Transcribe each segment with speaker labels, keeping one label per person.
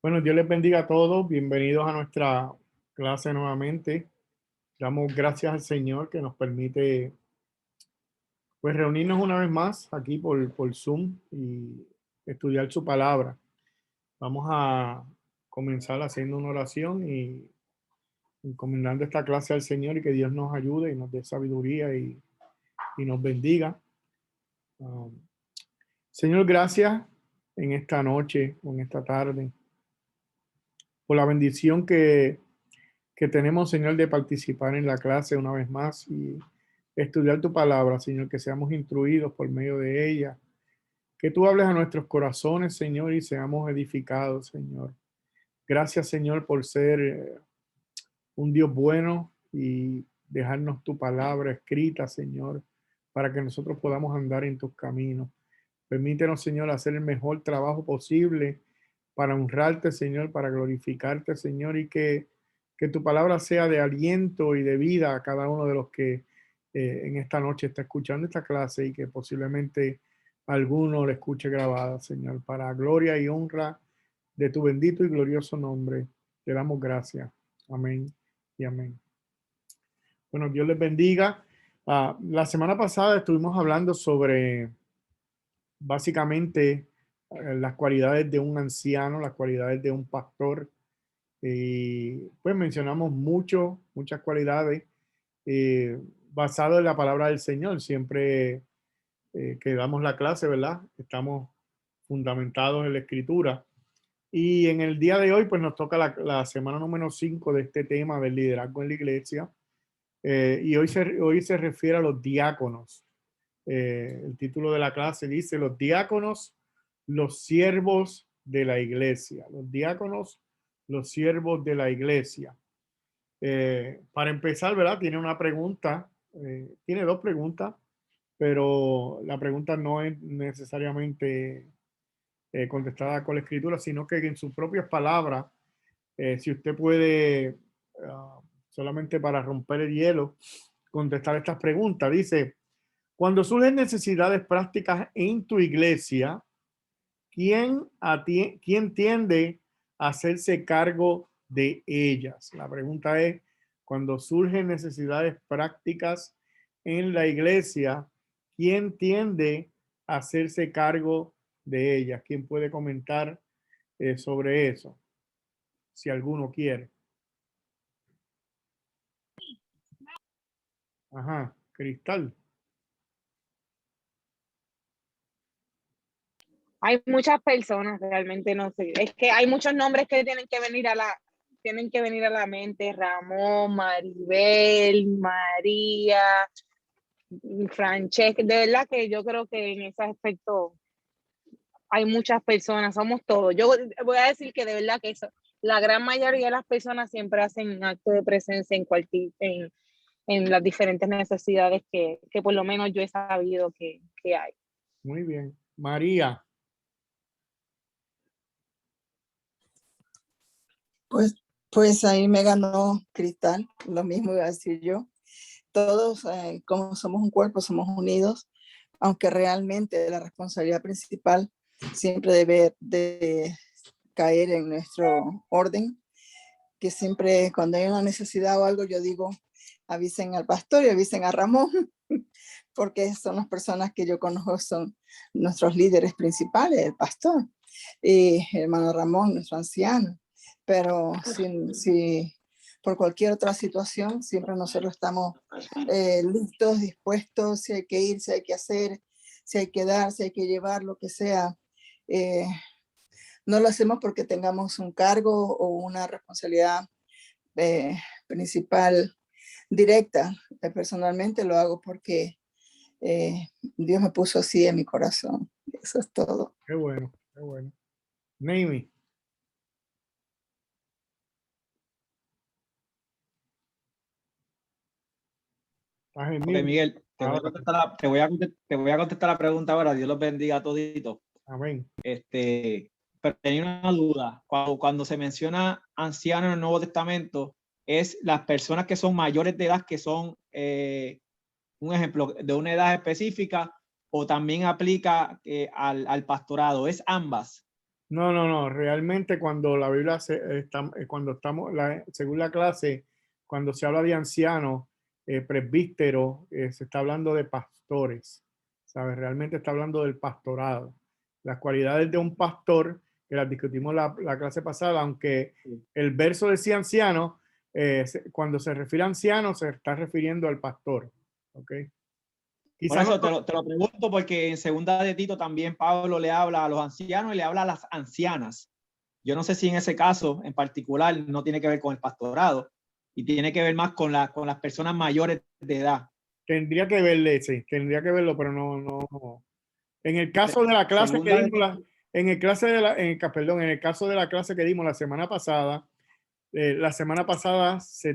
Speaker 1: Bueno, Dios les bendiga a todos. Bienvenidos a nuestra clase nuevamente. Damos gracias al Señor que nos permite pues reunirnos una vez más aquí por Zoom y estudiar su palabra. Vamos a comenzar haciendo una oración y encomendando esta clase al Señor y que Dios nos ayude y nos dé sabiduría y nos bendiga. Um, Señor, gracias en esta noche o en esta tarde por la bendición que tenemos, Señor, de participar en la clase una vez más y estudiar tu palabra, Señor, que seamos instruidos por medio de ella, que tú hables a nuestros corazones, Señor, y seamos edificados, Señor. Gracias, Señor, por ser un Dios bueno y dejarnos tu palabra escrita, Señor, para que nosotros podamos andar en tus caminos. Permítenos, Señor, hacer el mejor trabajo posible para honrarte, Señor, para glorificarte, Señor, y que tu palabra sea de aliento y de vida a cada uno de los que en esta noche está escuchando esta clase y que posiblemente alguno la escuche grabada, Señor, para gloria y honra de tu bendito y glorioso nombre. Te damos gracias. Amén y amén. Bueno, Dios les bendiga. La semana pasada estuvimos hablando sobre básicamente las cualidades de un anciano, las cualidades de un pastor. Y pues mencionamos muchas cualidades basado en la palabra del Señor. Siempre que damos la clase, ¿verdad? Estamos fundamentados en la escritura. Y en el día de hoy, pues nos toca la semana número 5 de este tema del liderazgo en la iglesia. Y hoy se refiere a los diáconos. El título de la clase dice los diáconos, los siervos de la iglesia. Los diáconos, los siervos de la iglesia. Para empezar, ¿verdad? Tiene una pregunta, tiene dos preguntas, pero la pregunta no es necesariamente contestada con la escritura, sino que en sus propias palabras, si usted puede, solamente para romper el hielo, contestar estas preguntas. Dice, cuando surgen necesidades prácticas en tu iglesia, ¿quién tiende a hacerse cargo de ellas? La pregunta es, cuando surgen necesidades prácticas en la iglesia, ¿quién tiende a hacerse cargo de ellas? ¿Quién puede comentar sobre eso? Si alguno quiere. Ajá, Cristal.
Speaker 2: Hay muchas personas, realmente no sé. Es que hay muchos nombres que tienen que venir a la mente. Ramón, Maribel, María, Francesca. De verdad que yo creo que en ese aspecto hay muchas personas, somos todos. Yo voy a decir que de verdad que eso, la gran mayoría de las personas siempre hacen acto de presencia en las diferentes necesidades que por lo menos yo he sabido que hay.
Speaker 1: Muy bien. María.
Speaker 3: Pues ahí me ganó Cristal, lo mismo iba a decir yo. Todos, como somos un cuerpo, somos unidos, aunque realmente la responsabilidad principal siempre debe de caer en nuestro orden, que siempre cuando hay una necesidad o algo, yo digo, avisen al pastor y avisen a Ramón, porque son las personas que yo conozco, son nuestros líderes principales, el pastor y hermano Ramón, nuestro anciano. Pero si por cualquier otra situación, siempre nosotros estamos listos, dispuestos, si hay que ir, si hay que hacer, si hay que dar, si hay que llevar, lo que sea. No lo hacemos porque tengamos un cargo o una responsabilidad principal directa. Personalmente lo hago porque Dios me puso así en mi corazón. Eso es todo.
Speaker 1: Qué bueno, qué bueno. Name.
Speaker 4: Ok, Miguel, te voy a contestar la pregunta ahora. Dios los bendiga a toditos.
Speaker 1: Amén.
Speaker 4: Pero tenía una duda. Cuando se menciona anciano en el Nuevo Testamento, ¿es las personas que son mayores de edad, que son un ejemplo de una edad específica, o también aplica al pastorado? ¿Es ambas?
Speaker 1: No. Realmente cuando la Biblia cuando estamos, según la clase, cuando se habla de ancianos, presbíteros, se está hablando de pastores, ¿sabes? Realmente está hablando del pastorado. Las cualidades de un pastor, que las discutimos la clase pasada, aunque el verso decía anciano, cuando se refiere a anciano, se está refiriendo al pastor, ¿ok?
Speaker 4: Por
Speaker 1: Quizá
Speaker 4: eso
Speaker 1: no,
Speaker 4: te lo pregunto, porque en segunda de Tito también Pablo le habla a los ancianos y le habla a las ancianas. Yo no sé si en ese caso en particular no tiene que ver con el pastorado y tiene que ver más con las personas mayores de edad.
Speaker 1: tendría que verle, sí, tendría que verlo, pero no. En el caso de la clase que
Speaker 4: Segunda de
Speaker 1: dimos,
Speaker 4: Tito,
Speaker 1: en el clase de la, perdón, en el caso de la clase que dimos la semana pasada se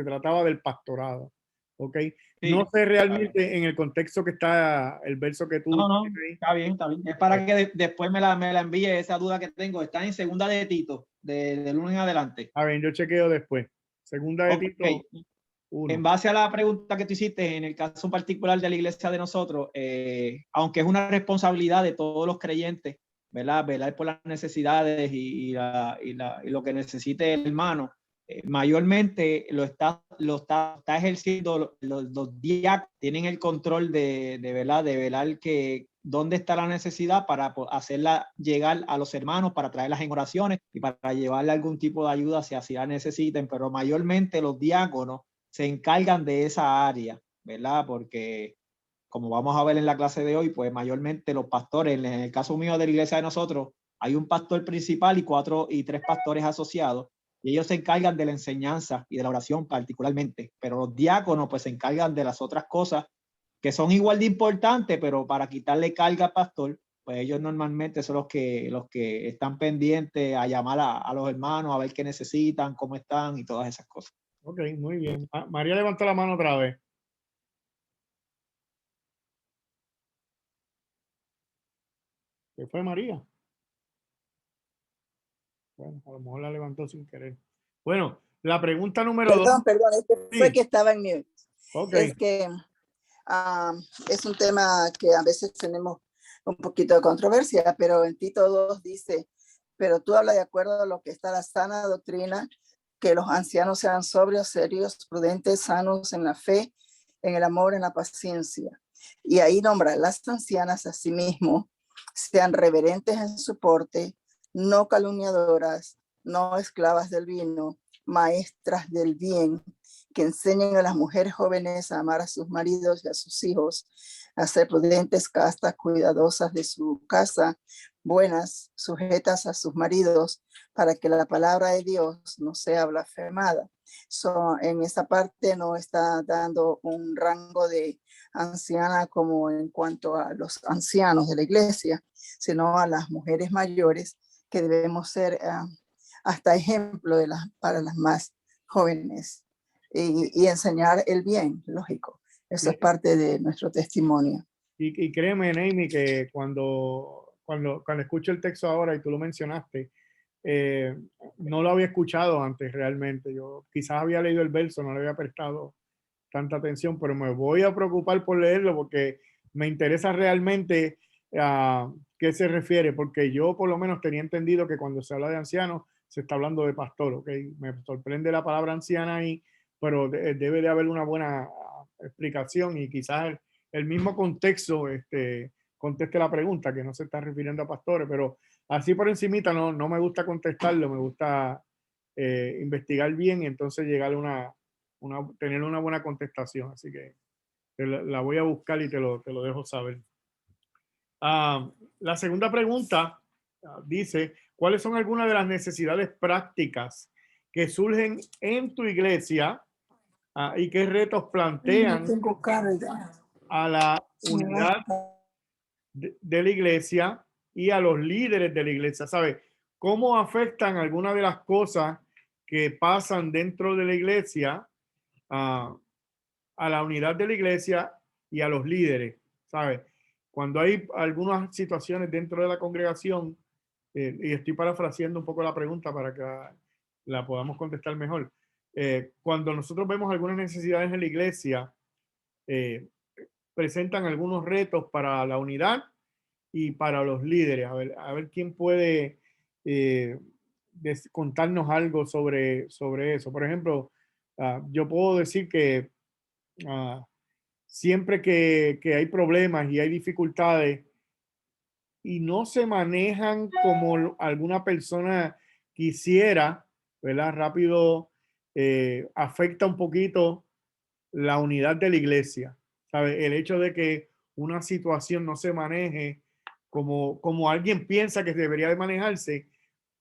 Speaker 1: trataba del pastorado, ¿ok? No
Speaker 4: sí,
Speaker 1: sé
Speaker 4: está bien.
Speaker 1: realmente en el contexto que está el verso que tú
Speaker 4: No,
Speaker 1: tienes ahí.
Speaker 4: está bien, está bien. Es para que después me la envíe esa duda que tengo. Está en segunda de Tito, de lunes en adelante.
Speaker 1: A ver, yo chequeo después. Segunda de
Speaker 4: Ok.
Speaker 1: Tito
Speaker 4: En
Speaker 1: 1.
Speaker 4: base a la pregunta que tú hiciste, en el caso particular de la iglesia de nosotros, aunque es una responsabilidad de todos los creyentes, ¿verdad? Velar por las necesidades y lo que necesite el hermano, mayormente está ejerciendo los diáconos, tienen el control ¿verdad? De velar que dónde está la necesidad para hacerla llegar a los hermanos, para traerlas en oraciones y para llevarle algún tipo de ayuda si así la necesiten, pero mayormente los diáconos se encargan de esa área, ¿verdad? Porque como vamos a ver en la clase de hoy, pues mayormente los pastores, en el caso mío de la iglesia de nosotros, hay un pastor principal y 3 pastores asociados, y ellos se encargan de la enseñanza y de la oración particularmente, pero los diáconos pues se encargan de las otras cosas que son igual de importantes, pero para quitarle carga al pastor, pues ellos normalmente son los que están pendientes a llamar a los hermanos, a ver qué necesitan, cómo están y todas esas cosas.
Speaker 1: Ok, muy bien. María levantó la mano otra vez. ¿Qué fue María? Bueno, a lo mejor la levantó sin querer. Bueno, la pregunta número 2.
Speaker 3: Perdón, es que fue
Speaker 1: Sí,
Speaker 3: que estaba en mute.
Speaker 1: ok.
Speaker 3: Es que es un tema que a veces tenemos un poquito de controversia, pero en Tito 2 dice, pero tú hablas de acuerdo a lo que está la sana doctrina, que los ancianos sean sobrios, serios, prudentes, sanos en la fe, en el amor, en la paciencia. Y ahí nombra las ancianas a sí mismo, sean reverentes en su porte, no calumniadoras, no esclavas del vino, maestras del bien, que enseñen a las mujeres jóvenes a amar a sus maridos y a sus hijos, a ser prudentes, castas, cuidadosas de su casa, buenas, sujetas a sus maridos, para que la palabra de Dios no sea blasfemada. En esa parte no está dando un rango de anciana como en cuanto a los ancianos de la iglesia, sino a las mujeres mayores que debemos ser hasta ejemplo para las más jóvenes y enseñar el bien, lógico. Eso es parte de nuestro testimonio.
Speaker 1: Y créeme, Naomi, que cuando escucho el texto ahora y tú lo mencionaste, no lo había escuchado antes realmente. Yo quizás había leído el verso, no le había prestado tanta atención, pero me voy a preocupar por leerlo porque me interesa realmente a qué se refiere, porque yo por lo menos tenía entendido que cuando se habla de ancianos se está hablando de pastor, ¿ok? Me sorprende la palabra anciana ahí, pero debe de haber una buena explicación y quizás el mismo contexto conteste la pregunta, que no se está refiriendo a pastores, pero así por encimita no me gusta contestarlo, me gusta investigar bien y entonces llegar a tener una buena contestación. Así que la voy a buscar y te lo dejo saber. La segunda pregunta dice, ¿cuáles son algunas de las necesidades prácticas que surgen en tu iglesia y qué retos plantean a la unidad de la iglesia y a los líderes de la iglesia? ¿Sabes? ¿Cómo afectan algunas de las cosas que pasan dentro de la iglesia a la unidad de la iglesia y a los líderes? ¿Sabes? Cuando hay algunas situaciones dentro de la congregación, y estoy parafraseando un poco la pregunta para que la podamos contestar mejor. Cuando nosotros vemos algunas necesidades en la iglesia, presentan algunos retos para la unidad y para los líderes. A ver quién puede contarnos algo sobre eso. Por ejemplo, yo puedo decir que siempre que hay problemas y hay dificultades y no se manejan como alguna persona quisiera, ¿verdad? Rápido afecta un poquito la unidad de la iglesia, ¿sabe? El hecho de que una situación no se maneje como alguien piensa que debería de manejarse,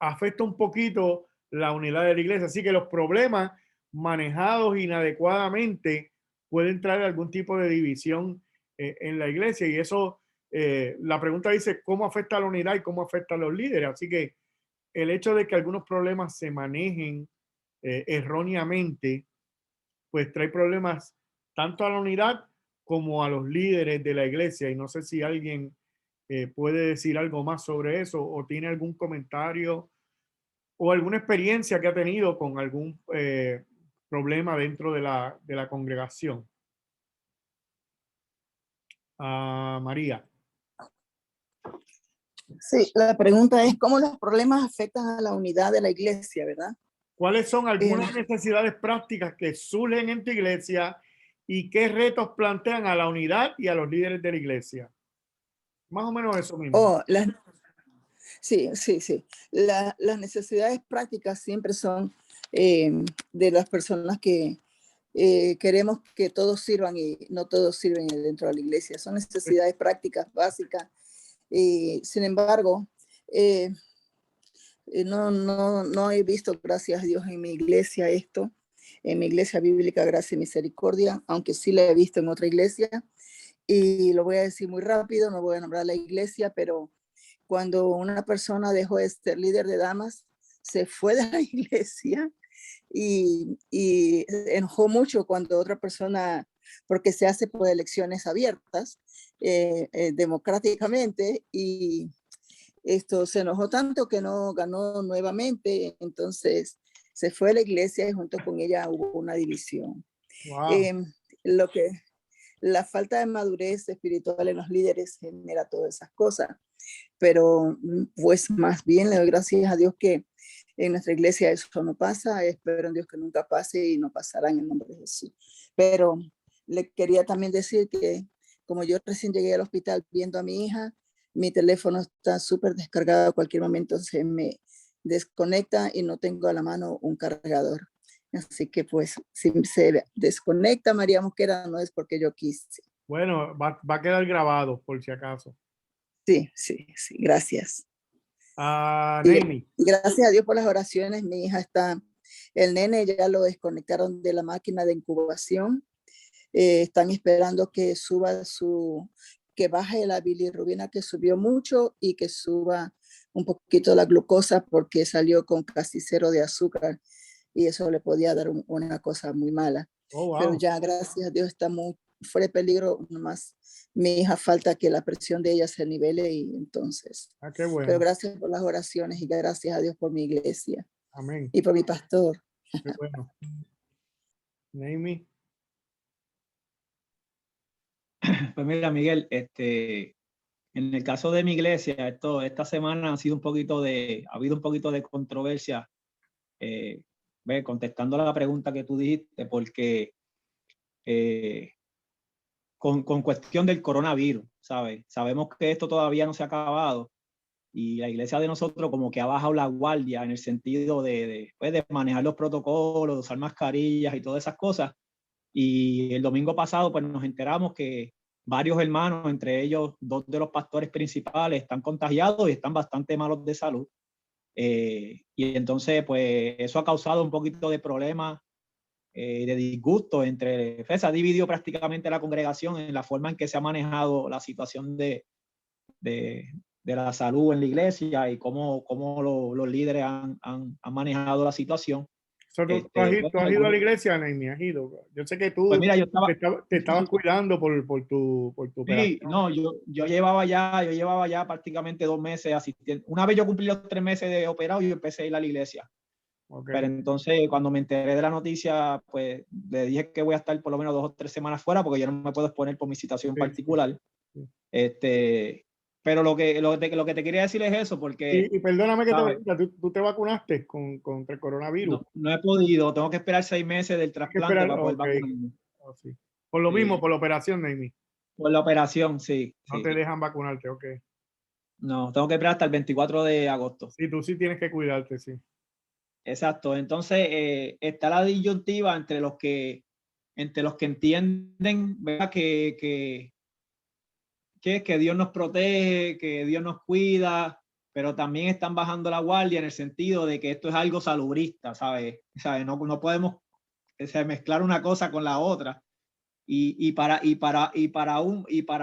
Speaker 1: afecta un poquito la unidad de la iglesia. Así que los problemas manejados inadecuadamente pueden traer algún tipo de división en la iglesia. Y eso, la pregunta dice, ¿cómo afecta a la unidad y cómo afecta a los líderes? Así que el hecho de que algunos problemas se manejen erróneamente, pues trae problemas tanto a la unidad como a los líderes de la iglesia. Y no sé si alguien puede decir algo más sobre eso o tiene algún comentario o alguna experiencia que ha tenido con algún problema dentro de la congregación. María.
Speaker 3: Sí, la pregunta es cómo los problemas afectan a la unidad de la iglesia, ¿verdad?
Speaker 1: ¿Cuáles son algunas necesidades prácticas que surgen en tu iglesia y qué retos plantean a la unidad y a los líderes de la iglesia? Más o menos eso mismo.
Speaker 3: Sí. Las necesidades prácticas siempre son de las personas que queremos que todos sirvan y no todos sirven dentro de la iglesia. Son necesidades prácticas básicas. Sin embargo, no he visto, gracias a Dios, en mi iglesia esto, en mi iglesia bíblica Gracia y Misericordia, aunque sí la he visto en otra iglesia. Y lo voy a decir muy rápido, no voy a nombrar la iglesia, pero cuando una persona dejó de ser líder de damas, se fue de la iglesia y enojó mucho cuando otra persona, porque se hace por elecciones abiertas, democráticamente, y esto se enojó tanto que no ganó nuevamente, entonces se fue a la iglesia y junto con ella hubo una división.
Speaker 1: Wow.
Speaker 3: Lo que la falta de madurez espiritual en los líderes genera todas esas cosas, pero pues más bien le doy gracias a Dios que en nuestra iglesia eso no pasa, espero en Dios que nunca pase y no pasará en el nombre de Jesús. Pero le quería también decir que como yo recién llegué al hospital viendo a mi hija, mi teléfono está súper descargado, a cualquier momento se me desconecta y no tengo a la mano un cargador. Así que pues si se desconecta María Mosquera no es porque yo quise.
Speaker 1: Bueno, va a quedar grabado por si acaso.
Speaker 3: Sí, gracias.
Speaker 1: Nemi.
Speaker 3: Y gracias a Dios por las oraciones, mi hija está, el nene ya lo desconectaron de la máquina de incubación, están esperando que suba que baje la bilirrubina que subió mucho y que suba un poquito la glucosa porque salió con casi 0 de azúcar y eso le podía dar una cosa muy mala.
Speaker 1: Oh, wow.
Speaker 3: Pero ya gracias a Dios está muy fuera de peligro, nomás mi hija falta que la presión de ella se nivele y entonces.
Speaker 1: Qué bueno.
Speaker 3: Pero gracias por las oraciones y gracias a Dios por mi iglesia.
Speaker 1: Amén.
Speaker 3: Y por mi pastor.
Speaker 1: Qué bueno. Nemi.
Speaker 4: Pues mira, Miguel, en el caso de mi iglesia, esta semana ha habido un poquito de controversia, contestando a la pregunta que tú dijiste, porque con cuestión del coronavirus, ¿sabes? Sabemos que esto todavía no se ha acabado y la iglesia de nosotros como que ha bajado la guardia en el sentido de manejar los protocolos, de usar mascarillas y todas esas cosas. Y el domingo pasado pues nos enteramos que varios hermanos, entre ellos 2 de los pastores principales, están contagiados y están bastante malos de salud. Y entonces pues eso ha causado un poquito de problemas, de disgusto entre, se ha dividido prácticamente la congregación en la forma en que se ha manejado la situación de la salud en la iglesia y cómo los líderes han manejado la situación.
Speaker 1: ¿Tú has ido a la iglesia, Nemi? ¿Has ido? Yo sé que tú
Speaker 4: pues mira,
Speaker 1: te estabas cuidando por tu operación.
Speaker 4: Sí, no, yo llevaba ya prácticamente 2 meses asistiendo. Una vez yo cumplí los 3 meses de operado y yo empecé a ir a la iglesia.
Speaker 1: Okay.
Speaker 4: Pero entonces cuando me enteré de la noticia, pues le dije que voy a estar por lo menos 2 o 3 semanas fuera porque yo no me puedo exponer por mi situación particular.
Speaker 1: Sí.
Speaker 4: pero lo que te quería decir es eso, porque
Speaker 1: Y perdóname que te
Speaker 4: ¿sabes?
Speaker 1: pregunte, ¿tú te vacunaste contra el coronavirus?
Speaker 4: No he podido, tengo que esperar 6 meses del
Speaker 1: Hay que
Speaker 4: trasplante
Speaker 1: esperar,
Speaker 4: para poder
Speaker 1: ok.
Speaker 4: vacunarme.
Speaker 1: Oh, sí. Por lo mismo,
Speaker 4: Sí,
Speaker 1: por la operación, Nami.
Speaker 4: por la operación, sí,
Speaker 1: No
Speaker 4: sí.
Speaker 1: te dejan vacunarte, ok.
Speaker 4: No, tengo que esperar hasta el 24 de agosto.
Speaker 1: Sí, tú sí tienes que cuidarte, sí.
Speaker 4: Exacto. Entonces, está la disyuntiva entre los que entienden, ¿verdad? Que Dios nos protege, que Dios nos cuida, pero también están bajando la guardia en el sentido de que esto es algo salubrista, ¿sabes? ¿Sabes? No podemos mezclar una cosa con la otra. Y para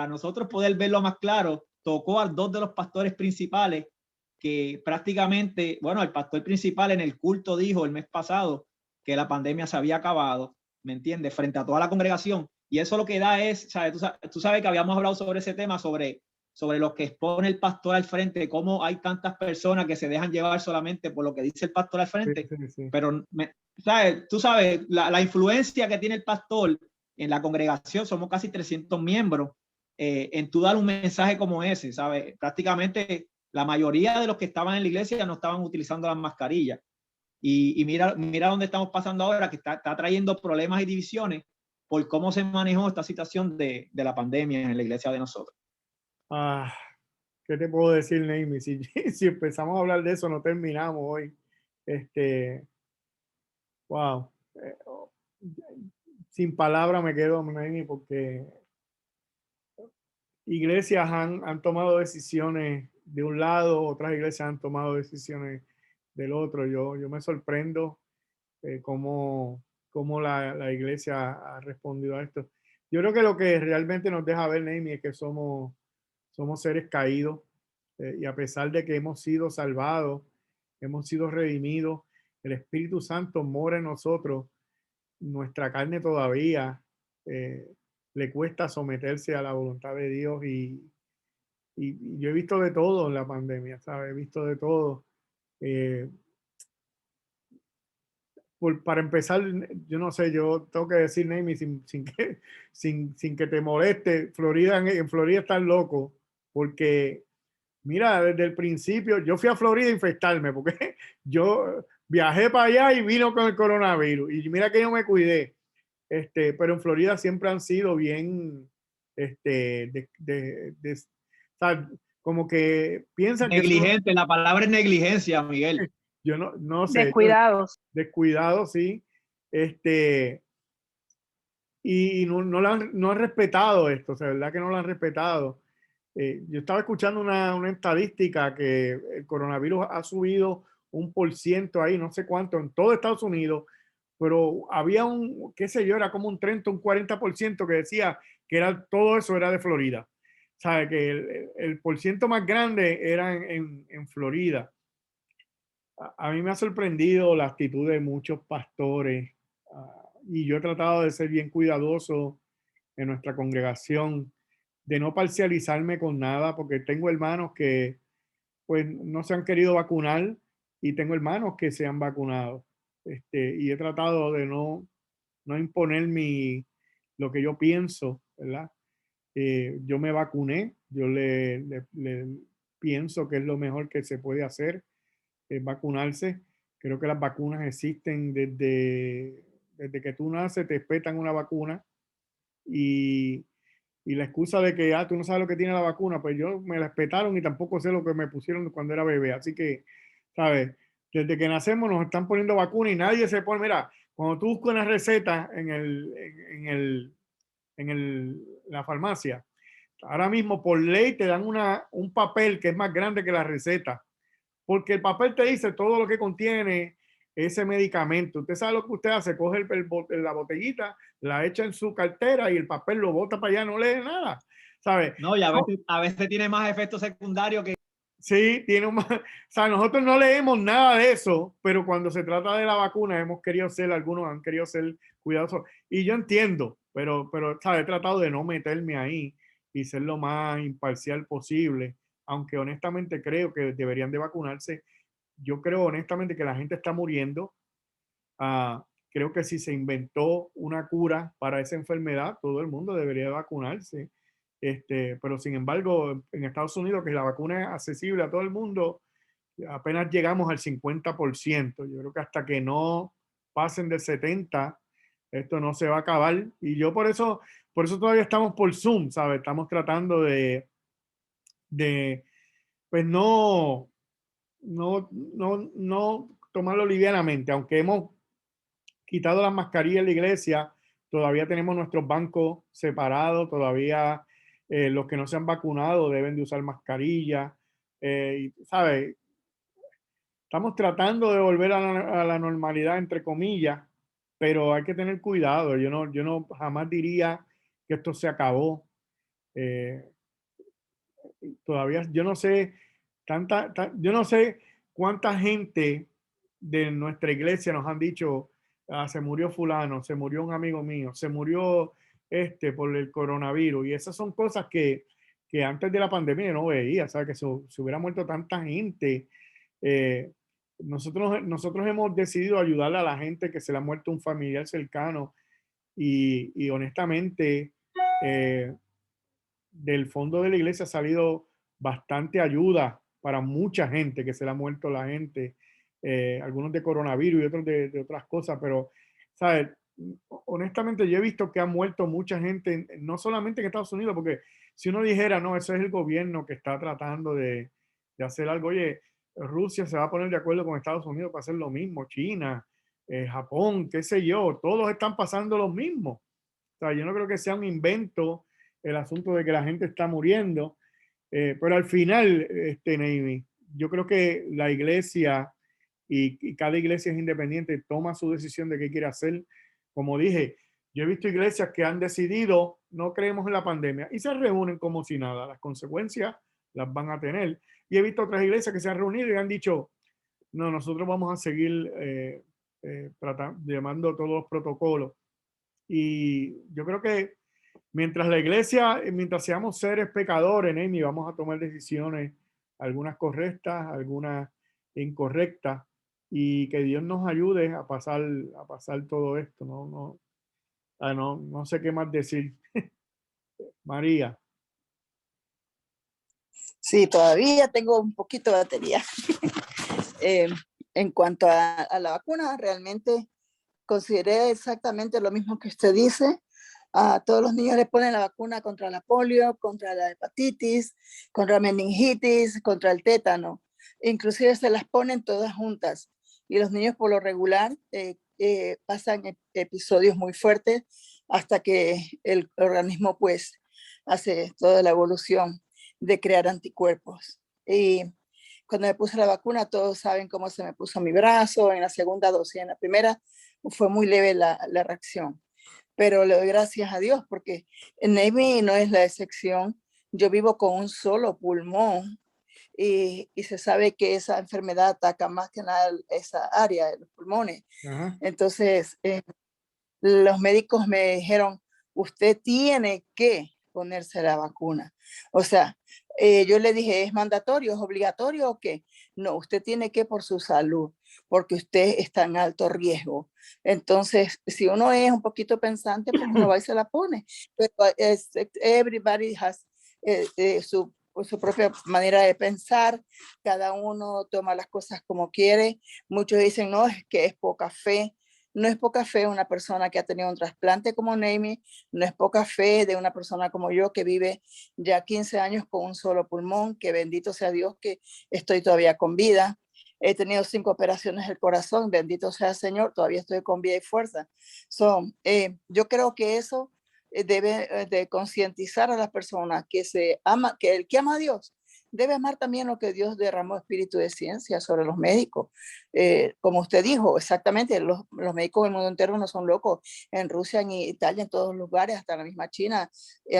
Speaker 4: nosotros poder verlo más claro, tocó a dos de los pastores principales que prácticamente, bueno, el pastor principal en el culto dijo el mes pasado que la pandemia se había acabado, ¿me entiendes? Frente a toda la congregación. Y eso lo que da es, ¿sabes? Tú sabes que habíamos hablado sobre ese tema, sobre lo que expone el pastor al frente, cómo hay tantas personas que se dejan llevar solamente por lo que dice el pastor al
Speaker 1: Sí,
Speaker 4: frente.
Speaker 1: sí, sí.
Speaker 4: Pero, ¿sabes? Tú sabes, la influencia que tiene el pastor en la congregación, somos casi 300 miembros, en tú dar un mensaje como ese, ¿sabes? Prácticamente la mayoría de los que estaban en la iglesia no estaban utilizando las mascarillas. Y mira dónde estamos pasando ahora, que está trayendo problemas y divisiones por cómo se manejó esta situación de la pandemia en la iglesia de nosotros.
Speaker 1: Ah, ¿qué te puedo decir, Nami? Si, si empezamos a hablar de eso, no terminamos hoy. Wow. Sin palabras me quedo, Nami, porque iglesias han tomado decisiones de un lado, otras iglesias han tomado decisiones del otro. Yo me sorprendo cómo la iglesia ha respondido a esto. Yo creo que lo que realmente nos deja ver, Nami, es que somos seres caídos, y a pesar de que hemos sido salvados, hemos sido redimidos, el Espíritu Santo mora en nosotros, nuestra carne todavía le cuesta someterse a la voluntad de Dios y yo he visto de todo en la pandemia, ¿sabes? He visto de todo. Eh, para empezar, yo no sé, yo tengo que decir, Nami, sin que te moleste, Florida, en Florida están locos, porque mira, desde el principio, yo fui a Florida a infectarme, porque yo viajé para allá y vino con el coronavirus, y mira que yo me cuidé, pero en Florida siempre han sido bien, o sea, como que piensan que son,
Speaker 4: Negligente, la palabra es negligencia, Miguel.
Speaker 1: yo no sé,
Speaker 2: Descuidados.
Speaker 1: descuidado, sí, y no han respetado esto, o sea, verdad que no lo han respetado. Yo estaba escuchando una estadística que el coronavirus ha subido 1% ahí, no sé cuánto, en todo Estados Unidos, pero había qué sé yo, era como un 30, un 40% que decía que todo eso era de Florida. Sabe que el por ciento más grande era en Florida. A mí me ha sorprendido la actitud de muchos pastores, y yo he tratado de ser bien cuidadoso en nuestra congregación, de no parcializarme con nada, porque tengo hermanos que pues no se han querido vacunar y tengo hermanos que se han vacunado. Y he tratado de no imponer lo que yo pienso, ¿verdad? Yo me vacuné, yo le pienso que es lo mejor que se puede hacer, es vacunarse. Creo que las vacunas existen desde que tú naces, te espetan una vacuna y la excusa de que tú no sabes lo que tiene la vacuna, pues yo me la espetaron y tampoco sé lo que me pusieron cuando era bebé. Así que, ¿sabes? Desde que nacemos nos están poniendo vacuna y nadie se pone. Mira, cuando tú buscas una receta la farmacia, ahora mismo por ley te dan un papel que es más grande que la receta, porque el papel te dice todo lo que contiene ese medicamento. Usted sabe lo que usted hace, coge la botellita, la echa en su cartera y el papel lo bota para allá, no lee nada, ¿sabe?
Speaker 4: No, y a veces tiene más efectos secundarios que...
Speaker 1: Sí, o sea, nosotros no leemos nada de eso, pero cuando se trata de la vacuna algunos han querido ser cuidadosos y yo entiendo, pero ¿sabes? He tratado de no meterme ahí y ser lo más imparcial posible, aunque honestamente creo que deberían de vacunarse. Yo creo honestamente que la gente está muriendo. Creo que si se inventó una cura para esa enfermedad, todo el mundo debería vacunarse. Pero sin embargo, en Estados Unidos, que la vacuna es accesible a todo el mundo, apenas llegamos al 50%. Yo creo que hasta que no pasen del 70%, esto no se va a acabar. Y yo por eso todavía estamos por Zoom, ¿sabes? Estamos tratando de pues no tomarlo livianamente, aunque hemos quitado las mascarillas en la iglesia, todavía tenemos nuestros bancos separados, todavía los que no se han vacunado deben de usar mascarilla, y, ¿sabes? Estamos tratando de volver a la normalidad, entre comillas, pero hay que tener cuidado. Yo no jamás diría que esto se acabó. Eh, Todavía yo no sé yo no sé cuánta gente de nuestra iglesia nos han dicho, se murió fulano, se murió un amigo mío, se murió por el coronavirus, y esas son cosas que antes de la pandemia no veía, ¿sabes? Que se hubiera muerto tanta gente. Eh, nosotros hemos decidido ayudarle a la gente que se le ha muerto un familiar cercano, y honestamente, del fondo de la iglesia ha salido bastante ayuda para mucha gente que se le ha muerto la gente, algunos de coronavirus y otros de otras cosas, pero, ¿sabes? Honestamente, yo he visto que ha muerto mucha gente, no solamente en Estados Unidos, porque si uno dijera, no, eso es el gobierno que está tratando de hacer algo, oye, Rusia se va a poner de acuerdo con Estados Unidos para hacer lo mismo, China, Japón, qué sé yo, todos están pasando lo mismo. O sea, yo no creo que sea un invento el asunto de que la gente está muriendo, pero al final, Navy, yo creo que la iglesia y cada iglesia es independiente, toma su decisión de qué quiere hacer. Como dije, yo he visto iglesias que han decidido, no creemos en la pandemia, y se reúnen como si nada. Las consecuencias las van a tener. Y he visto otras iglesias que se han reunido y han dicho, no, nosotros vamos a seguir llamando todos los protocolos. Y yo creo que mientras la iglesia, mientras seamos seres pecadores, Nemi, vamos a tomar decisiones, algunas correctas, algunas incorrectas, y que Dios nos ayude a pasar todo esto. No sé qué más decir. María.
Speaker 3: Sí, todavía tengo un poquito de batería. En cuanto a la vacuna, realmente consideré exactamente lo mismo que usted dice. A todos los niños les ponen la vacuna contra la polio, contra la hepatitis, contra la meningitis, contra el tétano. Inclusive se las ponen todas juntas. Y los niños por lo regular pasan episodios muy fuertes hasta que el organismo pues hace toda la evolución de crear anticuerpos. Y cuando me puse la vacuna, todos saben cómo se me puso mi brazo en la segunda dosis. En la primera fue muy leve la reacción, pero le doy gracias a Dios porque Navy no es la excepción. Yo vivo con un solo pulmón y se sabe que esa enfermedad ataca más que nada esa área de los pulmones.
Speaker 1: Ajá.
Speaker 3: Entonces, los médicos me dijeron, usted tiene que ponerse la vacuna. O sea, yo le dije, ¿es mandatorio, es obligatorio o qué? No, usted tiene que por su salud, porque usted está en alto riesgo. Entonces, si uno es un poquito pensante, pues uno va y se la pone. Pero everybody has su propia manera de pensar, cada uno toma las cosas como quiere. Muchos dicen, no, es que es poca fe. No es poca fe una persona que ha tenido un trasplante como Nami, no es poca fe de una persona como yo que vive ya 15 años con un solo pulmón, que bendito sea Dios que estoy todavía con vida. He tenido 5 operaciones del corazón, bendito sea el Señor, todavía estoy con vida y fuerza. Yo creo que eso debe de concientizar a las personas que que el que ama a Dios debe amar también lo que Dios derramó espíritu de ciencia sobre los médicos. Como usted dijo, exactamente, los médicos del mundo entero no son locos. En Rusia, en Italia, en todos los lugares, hasta la misma China,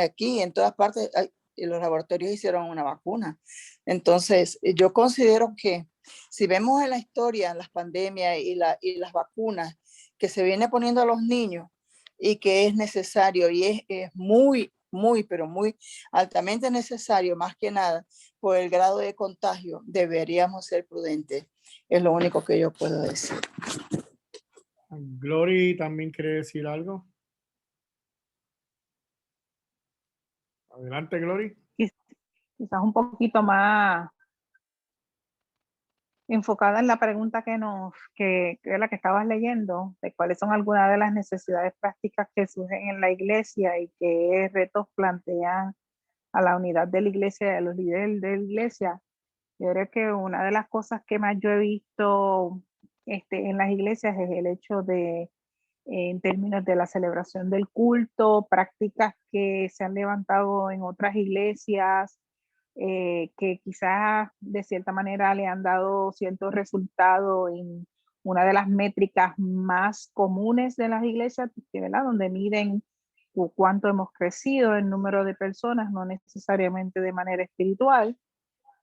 Speaker 3: aquí, en todas partes, los laboratorios hicieron una vacuna. Entonces, yo considero que si vemos en la historia las pandemias y las vacunas que se viene poniendo a los niños y que es necesario y es muy, pero muy altamente necesario, más que nada, por el grado de contagio, deberíamos ser prudentes. Es lo único que yo puedo decir.
Speaker 1: Glory también quiere decir algo. Adelante, Glory.
Speaker 5: Quizás un poquito más enfocada en la pregunta que la que estabas leyendo, de cuáles son algunas de las necesidades prácticas que surgen en la iglesia y qué retos plantean a la unidad de la iglesia y a los líderes de la iglesia. Yo creo que una de las cosas que más yo he visto en las iglesias es el hecho de, en términos de la celebración del culto, prácticas que se han levantado en otras iglesias, que quizás de cierta manera le han dado cierto resultado en una de las métricas más comunes de las iglesias, ¿verdad? Donde miden cuánto hemos crecido en número de personas, no necesariamente de manera espiritual.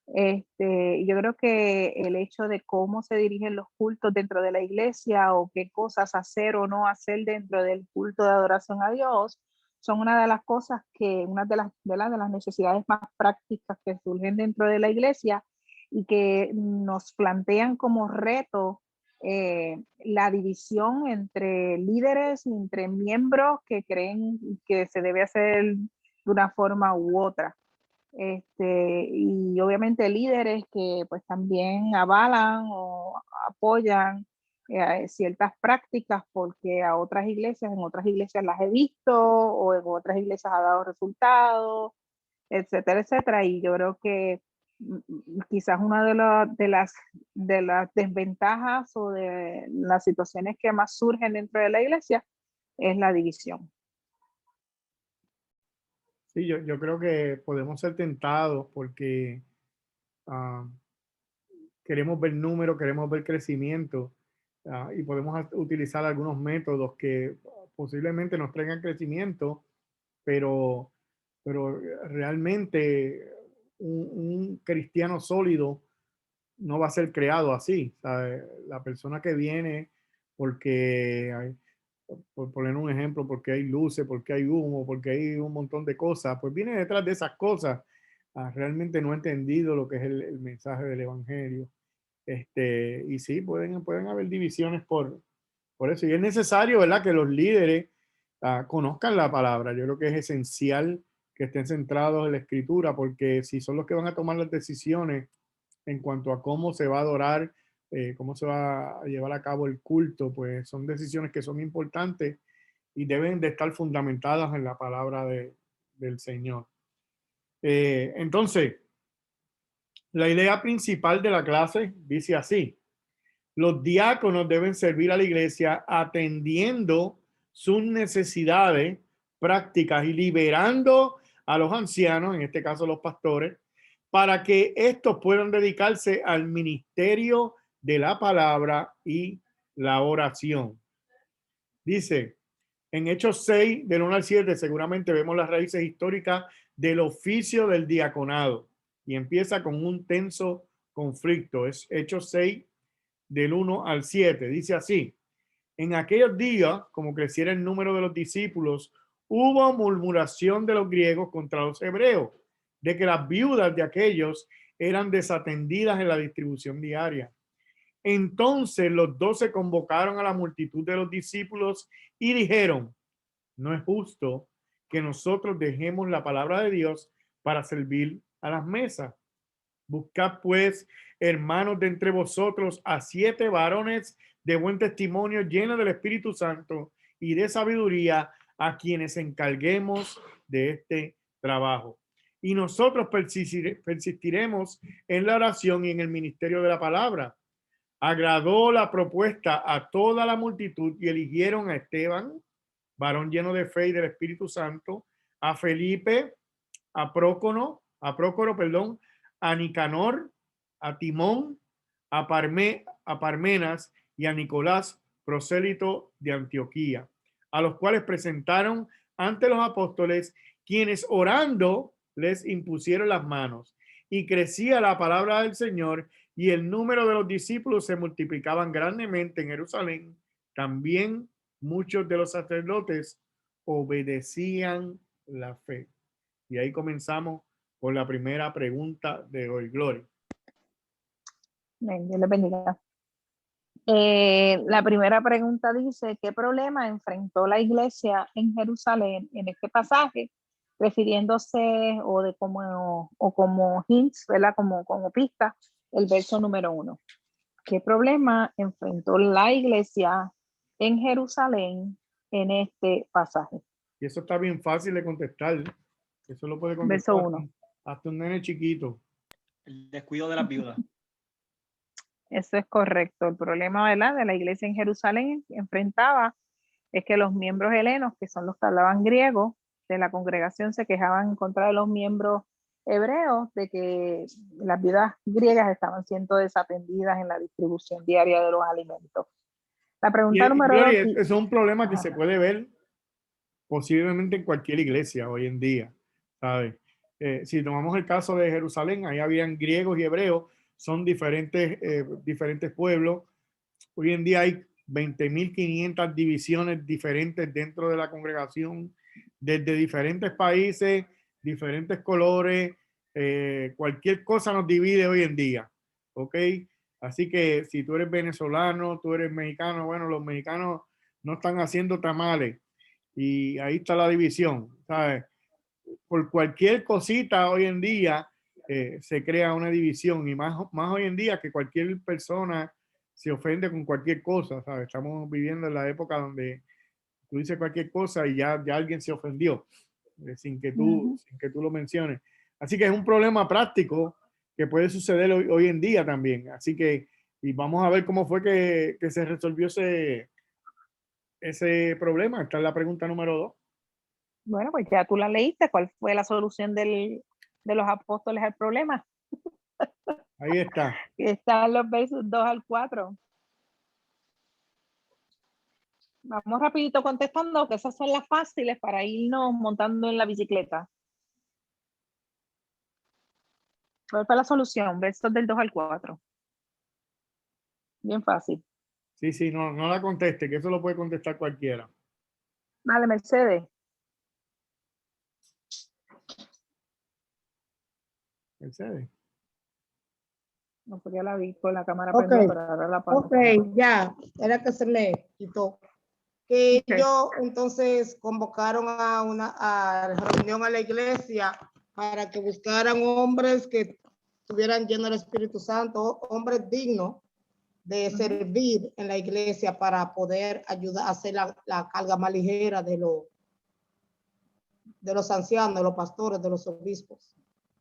Speaker 5: Yo creo que el hecho de cómo se dirigen los cultos dentro de la iglesia o qué cosas hacer o no hacer dentro del culto de adoración a Dios son una de las cosas una de las necesidades más prácticas que surgen dentro de la iglesia y que nos plantean como reto la división entre líderes y entre miembros que creen que se debe hacer de una forma u otra. Y obviamente líderes que pues también avalan o apoyan ciertas prácticas porque en otras iglesias las he visto o en otras iglesias ha dado resultados, etcétera, etcétera. Y yo creo que quizás una de las desventajas o de las situaciones que más surgen dentro de la iglesia es la división.
Speaker 1: Sí, yo creo que podemos ser tentados porque queremos ver números, queremos ver crecimiento, y podemos utilizar algunos métodos que posiblemente nos traigan crecimiento, pero realmente un cristiano sólido no va a ser creado así. ¿Sabe? La persona que viene porque por poner un ejemplo, porque hay luces, porque hay humo, porque hay un montón de cosas, pues viene detrás de esas cosas. Realmente no ha entendido lo que es el mensaje del evangelio. Y sí, pueden haber divisiones por eso. Y es necesario, ¿verdad?, que los líderes conozcan la palabra. Yo creo que es esencial que estén centrados en la escritura, porque si son los que van a tomar las decisiones en cuanto a cómo se va a adorar, cómo se va a llevar a cabo el culto, pues son decisiones que son importantes y deben de estar fundamentadas en la palabra del Señor. Entonces, la idea principal de la clase dice así: los diáconos deben servir a la iglesia atendiendo sus necesidades prácticas y liberando a los ancianos, en este caso los pastores, para que estos puedan dedicarse al ministerio de la palabra y la oración. Dice, en Hechos 6, del 1 al 7, seguramente vemos las raíces históricas del oficio del diaconado y empieza con un tenso conflicto. Es Hechos 6, del 1 al 7. Dice así: en aquellos días, como creciera el número de los discípulos, hubo murmuración de los griegos contra los hebreos, de que las viudas de aquellos eran desatendidas en la distribución diaria. Entonces los 12 convocaron a la multitud de los discípulos y dijeron: no es justo que nosotros dejemos la palabra de Dios para servir a las mesas. Buscad pues, hermanos, de entre vosotros a 7 varones de buen testimonio, llenos del Espíritu Santo y de sabiduría, a quienes encarguemos de este trabajo. Y nosotros persistiremos en la oración y en el ministerio de la palabra. Agradó la propuesta a toda la multitud y eligieron a Esteban, varón lleno de fe y del Espíritu Santo, a Felipe, a Prócoro, a Nicanor, a Timón, a Parmenas y a Nicolás, prosélito de Antioquía, a los cuales presentaron ante los apóstoles, quienes orando les impusieron las manos, y crecía la palabra del Señor, y el número de los discípulos se multiplicaban grandemente en Jerusalén. También muchos de los sacerdotes obedecían la fe. Y ahí comenzamos con la primera pregunta de hoy. Gloria.
Speaker 5: Dios les bendiga. La primera pregunta dice: ¿qué problema enfrentó la iglesia en Jerusalén en este pasaje refiriéndose o como hints, ¿verdad? Como pista, el verso número 1. ¿Qué problema enfrentó la iglesia en Jerusalén en este pasaje?
Speaker 1: Y eso está bien fácil de contestar. Eso lo puede
Speaker 5: Verso
Speaker 1: contestar
Speaker 5: 1.
Speaker 1: hasta un nene chiquito.
Speaker 4: El descuido de las viudas.
Speaker 5: Eso es correcto. El problema, ¿verdad?, de la iglesia en Jerusalén enfrentaba es que los miembros helenos, que son los que hablaban griego, de la congregación se quejaban en contra de los miembros hebreos de que las viudas griegas estaban siendo desatendidas en la distribución diaria de los alimentos. La pregunta número 2.
Speaker 1: Gloria, es un problema que se puede ver posiblemente en cualquier iglesia hoy en día, ¿sabes? Si tomamos el caso de Jerusalén, ahí habían griegos y hebreos, son diferentes pueblos. Hoy en día hay 20.500 divisiones diferentes dentro de la congregación, desde diferentes países, diferentes colores, cualquier cosa nos divide hoy en día, ¿ok? Así que si tú eres venezolano, tú eres mexicano, bueno, los mexicanos no están haciendo tamales y ahí está la división, ¿sabes? Por cualquier cosita hoy en día se crea una división y más hoy en día que cualquier persona se ofende con cualquier cosa, ¿sabes? Estamos viviendo en la época donde tú dices cualquier cosa y ya alguien se ofendió sin que tú lo menciones. Así que es un problema práctico que puede suceder hoy en día también. Así que, y vamos a ver cómo fue que se resolvió ese problema. Esta es la pregunta número 2.
Speaker 5: Bueno, pues ya tú la leíste. ¿Cuál fue la solución de los apóstoles al problema?
Speaker 1: Ahí está.
Speaker 5: Están los versos 2 al 4. Vamos rapidito contestando, que esas son las fáciles para irnos montando en la bicicleta. ¿Cuál fue la solución? Versos del 2 al 4. Bien fácil.
Speaker 1: Sí, no la conteste, que eso lo puede contestar cualquiera.
Speaker 5: Dale, Mercedes.
Speaker 1: Mercedes.
Speaker 5: No, porque ya la vi con la cámara
Speaker 6: Ok.
Speaker 5: prendida, pero ahora la apago.
Speaker 6: Ok, ya, era que se me quitó. Que ellos entonces convocaron a reunión a la iglesia para que buscaran hombres que estuvieran llenos del Espíritu Santo, hombres dignos de servir en la iglesia para poder ayudar a hacer la carga más ligera de los ancianos, de los pastores, de los obispos.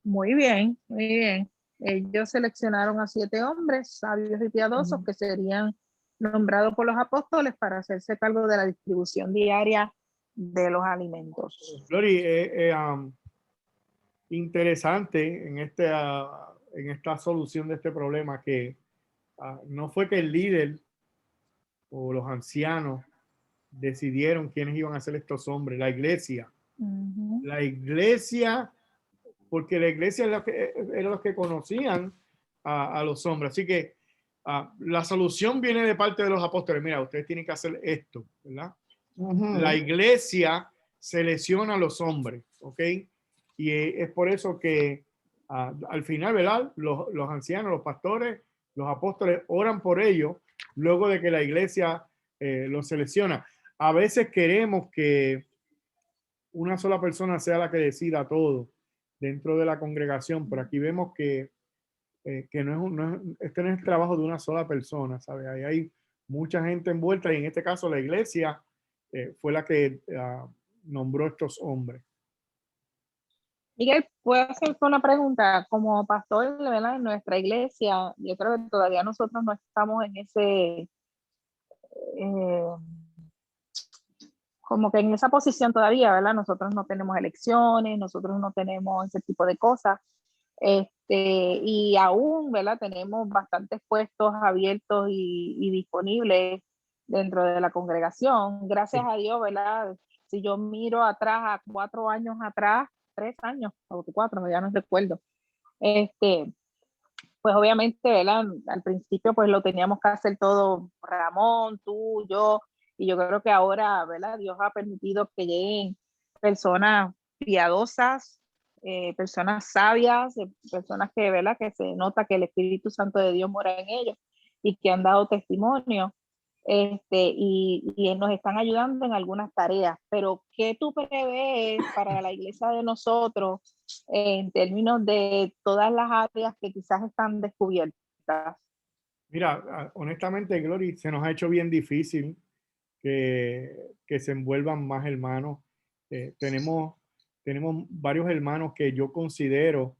Speaker 5: Muy bien, muy bien. Ellos seleccionaron a 7 hombres sabios y piadosos que serían nombrados por los apóstoles para hacerse cargo de la distribución diaria de los alimentos.
Speaker 1: Glory, interesante en esta solución de este problema que no fue que el líder o los ancianos decidieron quiénes iban a ser estos hombres, la iglesia. La iglesia, porque la iglesia era los que conocían a los hombres. Así que la solución viene de parte de los apóstoles. Mira, ustedes tienen que hacer esto, ¿verdad? La iglesia selecciona a los hombres, ¿ok? Y es por eso que al final, ¿verdad? Los ancianos, los pastores, los apóstoles oran por ellos luego de que la iglesia los selecciona. A veces queremos que una sola persona sea la que decida todo dentro de la congregación, pero aquí vemos que este no es el trabajo de una sola persona, ¿sabes? Ahí hay mucha gente envuelta y en este caso la iglesia fue la que nombró estos hombres.
Speaker 5: Miguel, ¿puedo hacerte una pregunta? Como pastor, ¿verdad?, en nuestra iglesia, yo creo que todavía nosotros no estamos en ese, como que en esa posición todavía, ¿verdad? Nosotros no tenemos elecciones, nosotros no tenemos ese tipo de cosas. Y aún, ¿verdad?, tenemos bastantes puestos abiertos y disponibles dentro de la congregación. Gracias a Dios, ¿verdad? Si yo miro atrás, a 4 años atrás, 3 años, o 4, ya no recuerdo. Pues obviamente, ¿verdad?, al principio pues lo teníamos que hacer todo Ramón, tú, yo, y yo creo que ahora, ¿verdad?, Dios ha permitido que lleguen personas piadosas, personas sabias, personas que, ¿verdad?, que se nota que el Espíritu Santo de Dios mora en ellos y que han dado testimonio. y nos están ayudando en algunas tareas, pero ¿qué tú prevés para la iglesia de nosotros en términos de todas las áreas que quizás están descubiertas?
Speaker 1: Mira, honestamente, Glory, se nos ha hecho bien difícil que se envuelvan más hermanos. Tenemos varios hermanos que yo considero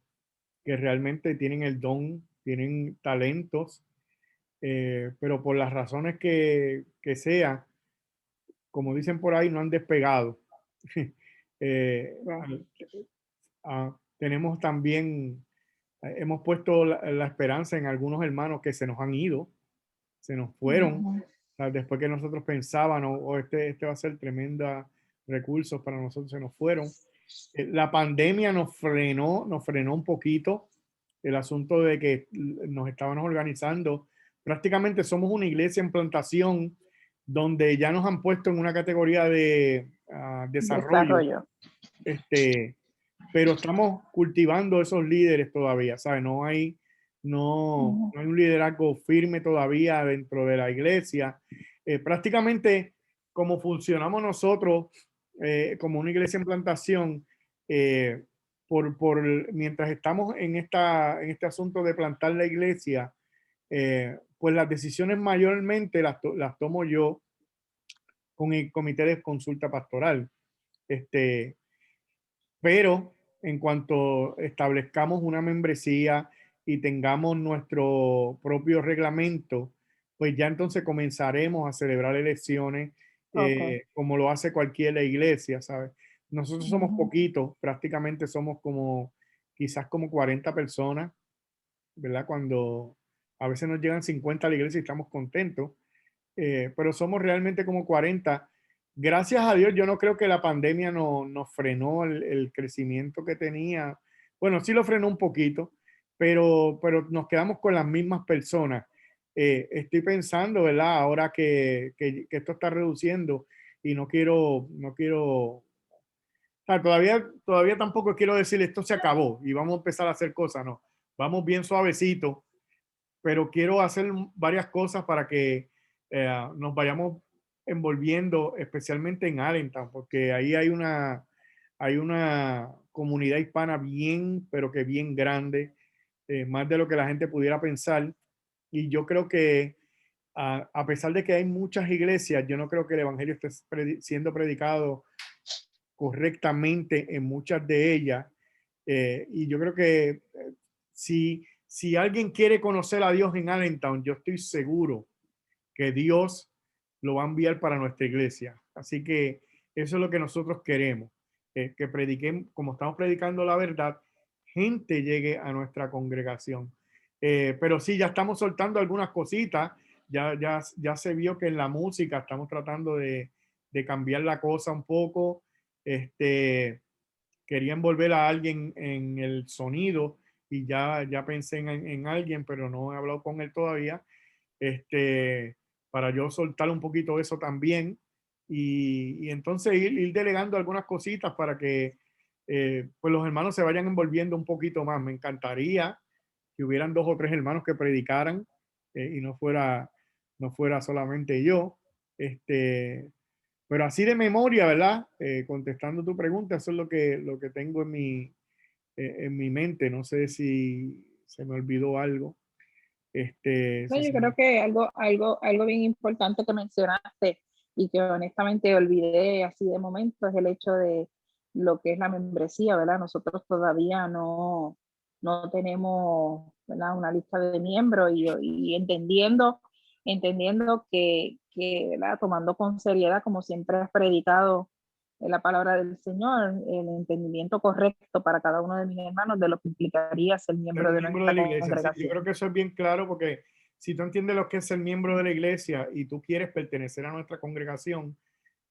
Speaker 1: que realmente tienen el don, tienen talentos, pero por las razones que sea, como dicen por ahí, no han despegado.
Speaker 5: Wow.
Speaker 1: Tenemos también, hemos puesto la esperanza en algunos hermanos que se nos han ido, se nos fueron,
Speaker 5: Ujú.
Speaker 1: o sea, después que nosotros pensábamos, este va a ser tremenda recursos para nosotros, se nos fueron. La pandemia nos frenó un poquito el asunto de que nos estábamos organizando. Prácticamente somos una iglesia en plantación donde ya nos han puesto en una categoría de desarrollo,
Speaker 5: Desarrollo.
Speaker 1: pero estamos cultivando esos líderes todavía, ¿sabes? No hay un liderazgo firme todavía dentro de la iglesia. Prácticamente como funcionamos nosotros como una iglesia en plantación, mientras estamos en este asunto de plantar la iglesia, pues las decisiones mayormente las tomo yo con el comité de consulta pastoral. Pero en cuanto establezcamos una membresía y tengamos nuestro propio reglamento, pues ya entonces comenzaremos a celebrar elecciones
Speaker 5: Okay.
Speaker 1: como lo hace cualquier iglesia, ¿sabes? Nosotros somos
Speaker 5: Ujú.
Speaker 1: poquitos, prácticamente somos quizás como 40 personas, ¿verdad? Cuando a veces nos llegan 50 a la iglesia y estamos contentos, pero somos realmente como 40. Gracias a Dios, yo no creo que la pandemia nos frenó el crecimiento que tenía. Bueno, sí lo frenó un poquito, pero nos quedamos con las mismas personas. Estoy pensando, ¿verdad? Ahora que esto está reduciendo y no quiero, o sea, todavía tampoco quiero decir esto se acabó y vamos a empezar a hacer cosas, no. Vamos bien suavecito, pero quiero hacer varias cosas para que nos vayamos envolviendo, especialmente en Allentown, porque ahí hay una comunidad hispana bien, pero que bien grande, más de lo que la gente pudiera pensar. Y yo creo que a pesar de que hay muchas iglesias, yo no creo que el evangelio esté siendo predicado correctamente en muchas de ellas. Y yo creo que si alguien quiere conocer a Dios en Allentown, yo estoy seguro que Dios lo va a enviar para nuestra iglesia. Así que eso es lo que nosotros queremos, que prediquen, como estamos predicando la verdad, gente llegue a nuestra congregación. Pero sí, ya estamos soltando algunas cositas. Ya se vio que en la música estamos tratando de cambiar la cosa un poco. Quería envolver a alguien en el sonido y ya pensé en alguien, pero no he hablado con él todavía, para yo soltar un poquito eso también y entonces ir delegando algunas cositas para que pues los hermanos se vayan envolviendo un poquito más. Me encantaría que hubieran 2 o 3 hermanos que predicaran y no fuera solamente yo. Pero así de memoria, ¿verdad? Contestando tu pregunta, eso es lo que tengo en mi mente. No sé si se me olvidó algo.
Speaker 5: No, yo creo que algo bien importante que mencionaste y que honestamente olvidé así de momento es el hecho de lo que es la membresía, ¿verdad? Nosotros todavía no tenemos, ¿verdad?, una lista de miembros y entendiendo que, ¿verdad?, tomando con seriedad, como siempre has predicado en la palabra del Señor, el entendimiento correcto para cada uno de mis hermanos de lo que implicaría ser
Speaker 1: Ser
Speaker 5: miembro de
Speaker 1: miembro de
Speaker 5: nuestra
Speaker 1: la iglesia. Sí, yo
Speaker 5: congregación.
Speaker 1: creo que eso es bien claro porque si tú entiendes lo que es ser miembro de la iglesia y tú quieres pertenecer a nuestra congregación,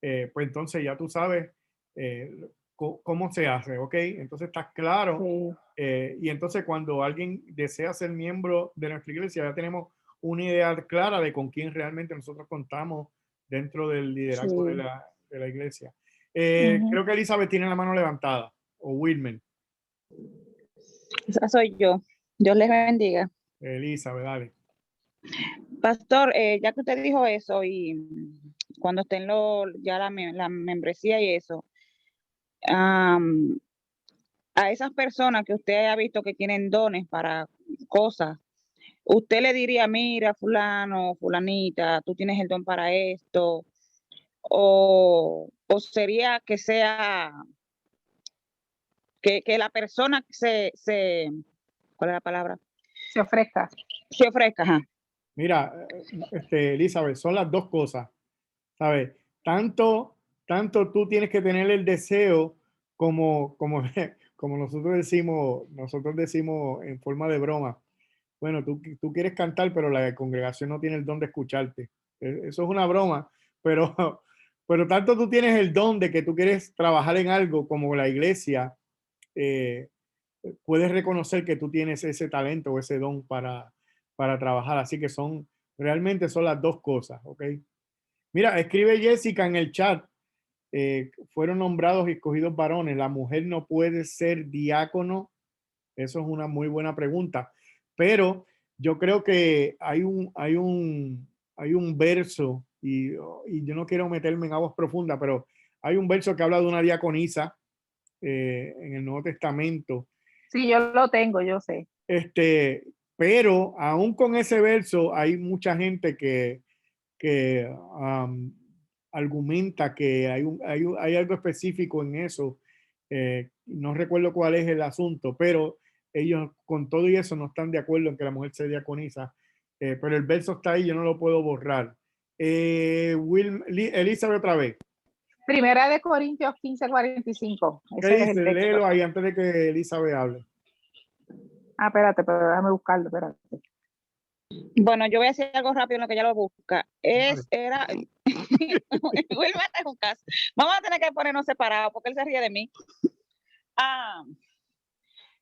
Speaker 1: pues entonces ya tú sabes cómo se hace, ¿ok? Entonces estás claro.
Speaker 5: Sí.
Speaker 1: Y entonces cuando alguien desea ser miembro de nuestra iglesia, ya tenemos una idea clara de con quién realmente nosotros contamos dentro del liderazgo de
Speaker 5: Sí.
Speaker 1: la iglesia.
Speaker 5: Ujú.
Speaker 1: Creo que Elizabeth tiene la mano levantada, o Wilmer.
Speaker 2: Esa soy yo. Dios les bendiga.
Speaker 1: Elizabeth, dale.
Speaker 7: Pastor, ya que usted dijo eso y cuando estén ya la membresía y eso, am, a esas personas que usted ha visto que tienen dones para cosas, usted le diría, mira, fulano, fulanita, tú tienes el don para esto, o sería que sea, que la persona ¿cuál es la palabra?
Speaker 5: Se ofrezca.
Speaker 7: Se ofrezca, ajá.
Speaker 1: Mira, Elizabeth, son las dos cosas, ¿sabes? Tanto tú tienes que tener el deseo como nosotros decimos en forma de broma. Bueno, tú quieres cantar, pero la congregación no tiene el don de escucharte. Eso es una broma, pero, pero tanto tú tienes el don de que tú quieres trabajar en algo como la iglesia, eh, puedes reconocer que tú tienes ese talento o ese don para trabajar. Así que realmente son las dos cosas, ¿ok? Mira, escribe Jessica en el chat, fueron nombrados y escogidos varones. ¿La mujer no puede ser diácono? Eso es una muy buena pregunta. Pero yo creo que hay un verso, y yo no quiero meterme en aguas profundas, pero hay un verso que habla de una diaconisa en el Nuevo Testamento.
Speaker 5: Sí, yo lo tengo, yo sé.
Speaker 1: Pero aún con ese verso hay mucha gente que argumenta que hay algo específico en eso. No recuerdo cuál es el asunto, pero ellos con todo y eso no están de acuerdo en que la mujer sea diaconisa. Pero el verso está ahí, yo no lo puedo borrar. Elizabeth, otra vez.
Speaker 5: Primera de Corintios 15:45.
Speaker 1: ¿Qué
Speaker 5: Ese es
Speaker 1: dice?
Speaker 5: el texto.
Speaker 1: Léelo ahí antes de que Elizabeth hable.
Speaker 5: Ah, espérate, pero déjame buscarlo, espérate.
Speaker 7: Bueno, yo voy a hacer algo rápido en lo que ella lo busca. Era Wilmer es un caso. Vamos a tener que ponernos separados porque él se ríe de mí.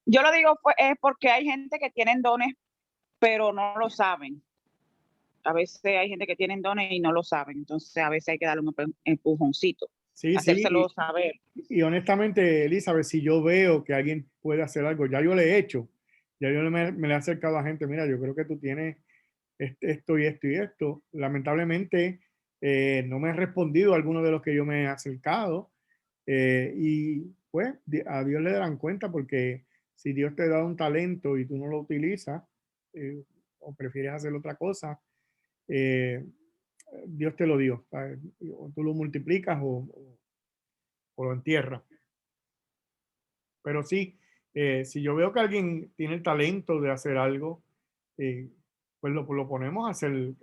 Speaker 7: Yo lo digo es porque hay gente que tienen dones, pero no lo saben. A veces hay gente que tienen dones y no lo saben. Entonces, a veces hay que darle un empujoncito.
Speaker 1: Sí,
Speaker 7: hacérselo
Speaker 1: sí.
Speaker 7: saber.
Speaker 1: Y honestamente, Elizabeth, si yo veo que alguien puede hacer algo, ya yo le he hecho. Ya yo me le he acercado a gente, mira, yo creo que tú tienes esto y esto y esto. Lamentablemente, no me ha respondido alguno de los que yo me he acercado. Y pues a Dios le darán cuenta porque si Dios te da un talento y tú no lo utilizas o prefieres hacer otra cosa, Dios te lo dio. ¿Sabes? O tú lo multiplicas o lo entierras. Pero sí, si yo veo que alguien tiene el talento de hacer algo, pues lo ponemos a hacer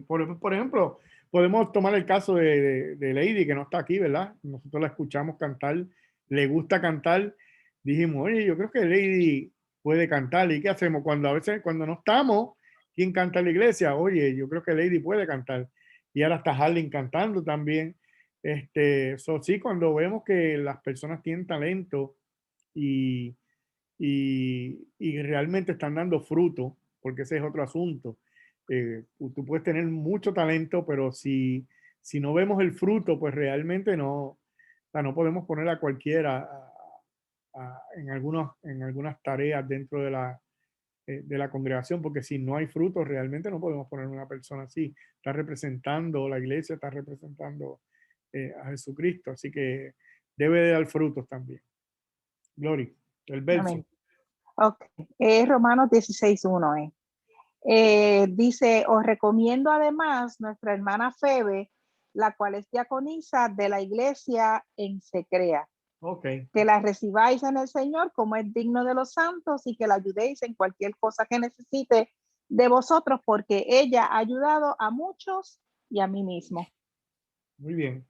Speaker 1: por ejemplo, podemos tomar el caso de Lady, que no está aquí, ¿verdad? Nosotros la escuchamos cantar, le gusta cantar. Dijimos, oye, yo creo que Lady puede cantar. ¿Y qué hacemos? A veces, cuando no estamos, ¿quién canta en la iglesia? Oye, yo creo que Lady puede cantar. Y ahora está Harlan cantando también. Sí, cuando vemos que las personas tienen talento, y, y realmente están dando fruto, porque ese es otro asunto. Tú puedes tener mucho talento, pero si no vemos el fruto, pues realmente no, o sea, no podemos poner a cualquiera en algunas tareas dentro de la congregación, porque si no hay fruto, realmente no podemos poner una persona así. Está representando la iglesia, está representando a Jesucristo, así que debe de dar frutos también. Gloria. El verso.
Speaker 5: Amén. Ok. Romanos 16:1. Dice, os recomiendo además nuestra hermana Febe, la cual es diaconisa de la iglesia en Secrea.
Speaker 1: Okay.
Speaker 5: Que la recibáis en el Señor como es digno de los santos y que la ayudéis en cualquier cosa que necesite de vosotros, porque ella ha ayudado a muchos y a mí mismo.
Speaker 1: Muy bien.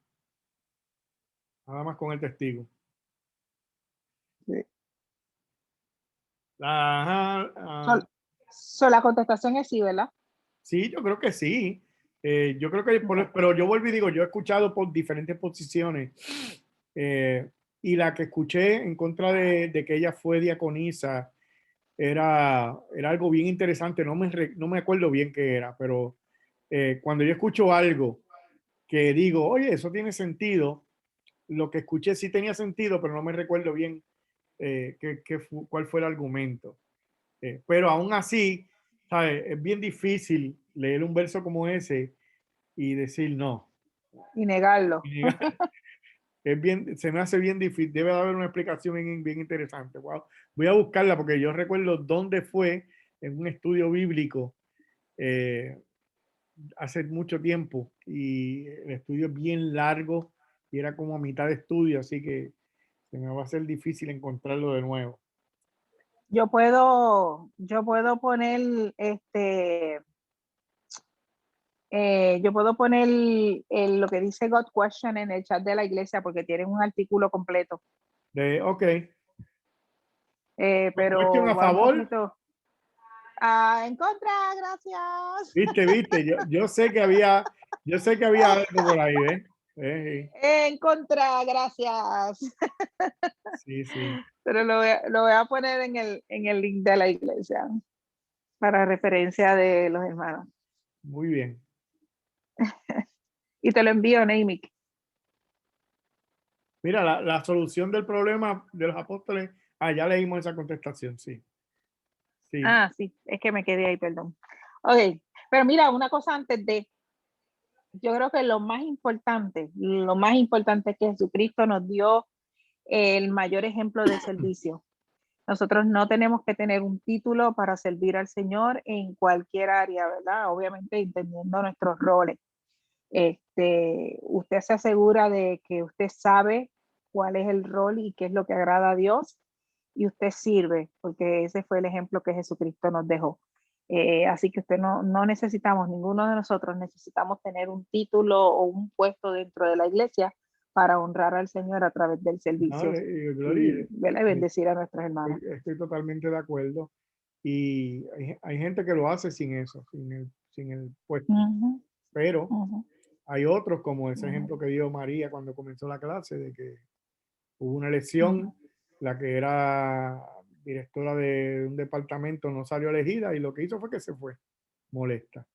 Speaker 1: Nada más con el testigo.
Speaker 5: Sí.
Speaker 1: La
Speaker 5: Contestación es sí, ¿verdad?
Speaker 1: Sí, yo creo que sí. Yo creo que, pero yo vuelvo y digo, yo he escuchado por diferentes posiciones y la que escuché en contra de que ella fue diaconisa era algo bien interesante. No me acuerdo bien qué era, pero cuando yo escucho algo que digo, oye, eso tiene sentido, lo que escuché sí tenía sentido, pero no me recuerdo bien cuál fue el argumento. Pero aún así, ¿sabes? Es bien difícil leer un verso como ese y decir no.
Speaker 5: Y negarlo.
Speaker 1: Es bien, se me hace bien difícil. Debe haber una explicación bien interesante. Wow. Voy a buscarla porque yo recuerdo dónde fue en un estudio bíblico hace mucho tiempo y el estudio es bien largo y era como a mitad de estudio, así que se me va a hacer difícil encontrarlo de nuevo.
Speaker 5: Yo puedo poner yo puedo poner lo que dice God Question en el chat de la iglesia porque tienen un artículo completo.
Speaker 1: Ok.
Speaker 5: Pero
Speaker 1: ¿Cuestión a
Speaker 5: va un
Speaker 1: favor?
Speaker 5: poquito- en contra, gracias.
Speaker 1: Viste. Yo sé que había algo por ahí, ¿eh?
Speaker 5: En contra, gracias.
Speaker 1: Sí.
Speaker 5: Pero lo voy a poner en el link de la iglesia para referencia de los hermanos.
Speaker 1: Muy bien.
Speaker 5: Y te lo envío, Neimic.
Speaker 1: Mira, la solución del problema de los apóstoles, ya leímos esa contestación, sí.
Speaker 5: Ah, sí, es que me quedé ahí, perdón. Ok, pero mira, una cosa antes de, yo creo que lo más importante es que Jesucristo nos dio el mayor ejemplo de servicio. Nosotros no tenemos que tener un título para servir al Señor en cualquier área, ¿verdad? Obviamente entendiendo nuestros roles. Usted se asegura de que usted sabe cuál es el rol y qué es lo que agrada a Dios y usted sirve, porque ese fue el ejemplo que Jesucristo nos dejó. Así que usted no necesitamos, ninguno de nosotros necesitamos tener un título o un puesto dentro de la iglesia para honrar al Señor a través del servicio y bendecir a nuestros hermanos.
Speaker 1: Estoy totalmente de acuerdo. Y hay gente que lo hace sin eso, sin el puesto. Pero hay otros, como ese ejemplo que dio María cuando comenzó la clase, de que hubo una elección, la que era directora de un departamento no salió elegida y lo que hizo fue que se fue molesta.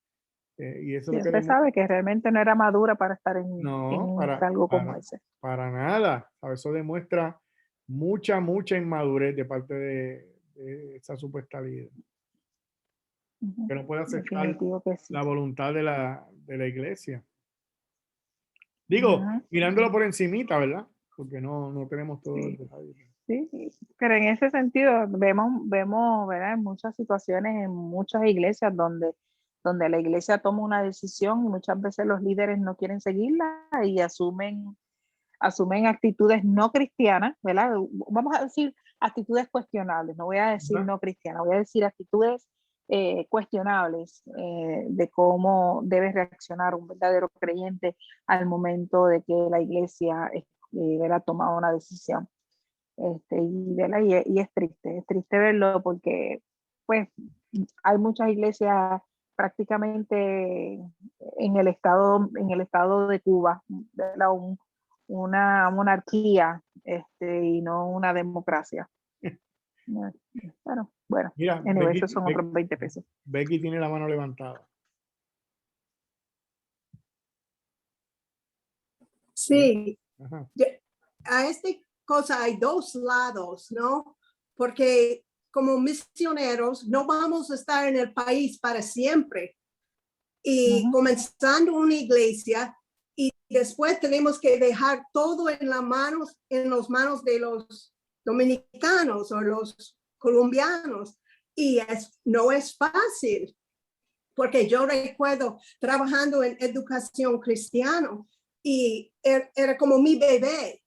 Speaker 1: Y eso
Speaker 5: sí, usted sabe que realmente no era madura para estar en algo como ese.
Speaker 1: Para nada. Eso demuestra mucha inmadurez de parte de esa supuesta líder. Que no puede aceptar la voluntad de la iglesia. Digo, mirándolo por encimita, ¿verdad? Porque no tenemos todo el detalle.
Speaker 5: Sí, pero en ese sentido vemos, ¿verdad? En muchas situaciones, en muchas iglesias donde la iglesia toma una decisión y muchas veces los líderes no quieren seguirla y asumen actitudes no cristianas, ¿verdad? Vamos a decir actitudes cuestionables, no voy a decir no cristianas, voy a decir actitudes cuestionables de cómo debe reaccionar un verdadero creyente al momento de que la iglesia ha tomado una decisión. Y es triste verlo porque pues hay muchas iglesias prácticamente en el estado de Cuba, una monarquía y no una democracia. Pero bueno,
Speaker 1: mira,
Speaker 5: esos son otros 20 pesos.
Speaker 1: Becky tiene la mano levantada.
Speaker 8: Sí, a esta cosa hay dos lados, ¿no? Porque como misioneros no vamos a estar en el país para siempre. Y comenzando una iglesia y después tenemos que dejar todo en las manos de los dominicanos o los colombianos. Y no es fácil, porque yo recuerdo trabajando en educación cristiana y era como mi bebé.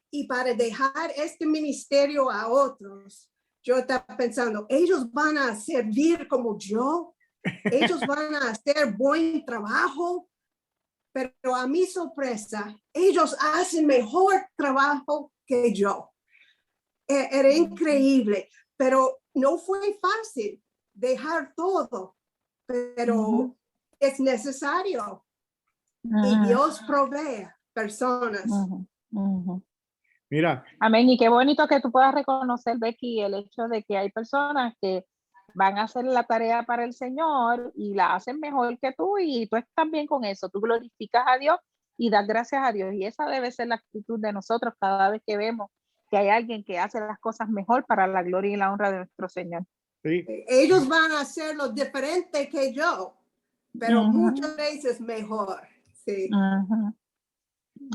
Speaker 8: Y para dejar este ministerio a otros, yo estaba pensando, ellos van a servir como yo, ellos van a hacer buen trabajo, pero a mi sorpresa, ellos hacen mejor trabajo que yo. Era increíble, pero no fue fácil dejar todo, pero es necesario. Y Dios provee personas.
Speaker 1: Mira.
Speaker 5: Amén. Y qué bonito que tú puedas reconocer, Becky, el hecho de que hay personas que van a hacer la tarea para el Señor y la hacen mejor que tú y tú estás bien con eso. Tú glorificas a Dios y das gracias a Dios. Y esa debe ser la actitud de nosotros cada vez que vemos que hay alguien que hace las cosas mejor para la gloria y la honra de nuestro Señor.
Speaker 1: Sí.
Speaker 8: Ellos van a hacerlo diferente que yo. pero
Speaker 5: Ujú.
Speaker 8: muchas veces mejor. Sí.
Speaker 5: Ujú.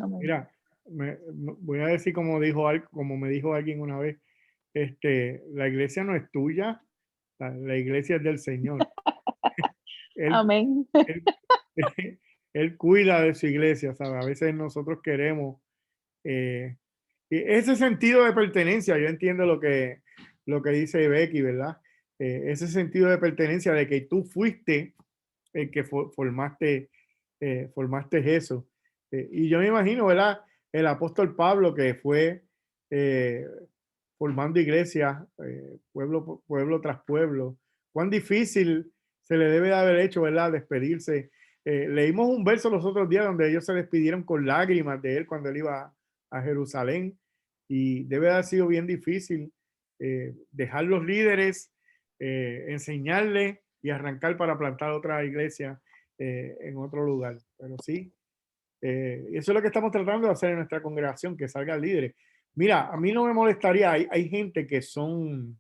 Speaker 5: Amén.
Speaker 1: Mira, voy a decir como me dijo alguien una vez, la iglesia no es tuya, la iglesia es del Señor. Él,
Speaker 5: Amén.
Speaker 1: él, él cuida de su iglesia, ¿sabes? A veces nosotros queremos ese sentido de pertenencia. Yo entiendo lo que dice Becky, ¿verdad? Ese sentido de pertenencia de que tú fuiste el que formaste eso. Y yo me imagino, ¿verdad? El apóstol Pablo que fue formando iglesias, pueblo tras pueblo. Cuán difícil se le debe de haber hecho, ¿verdad? Despedirse. Leímos un verso los otros días donde ellos se despidieron con lágrimas de él cuando él iba a Jerusalén, y debe de haber sido bien difícil dejar los líderes, enseñarles y arrancar para plantar otra iglesia en otro lugar. Pero sí, eso es lo que estamos tratando de hacer en nuestra congregación, que salgan líderes. Mira, a mí no me molestaría, hay gente que son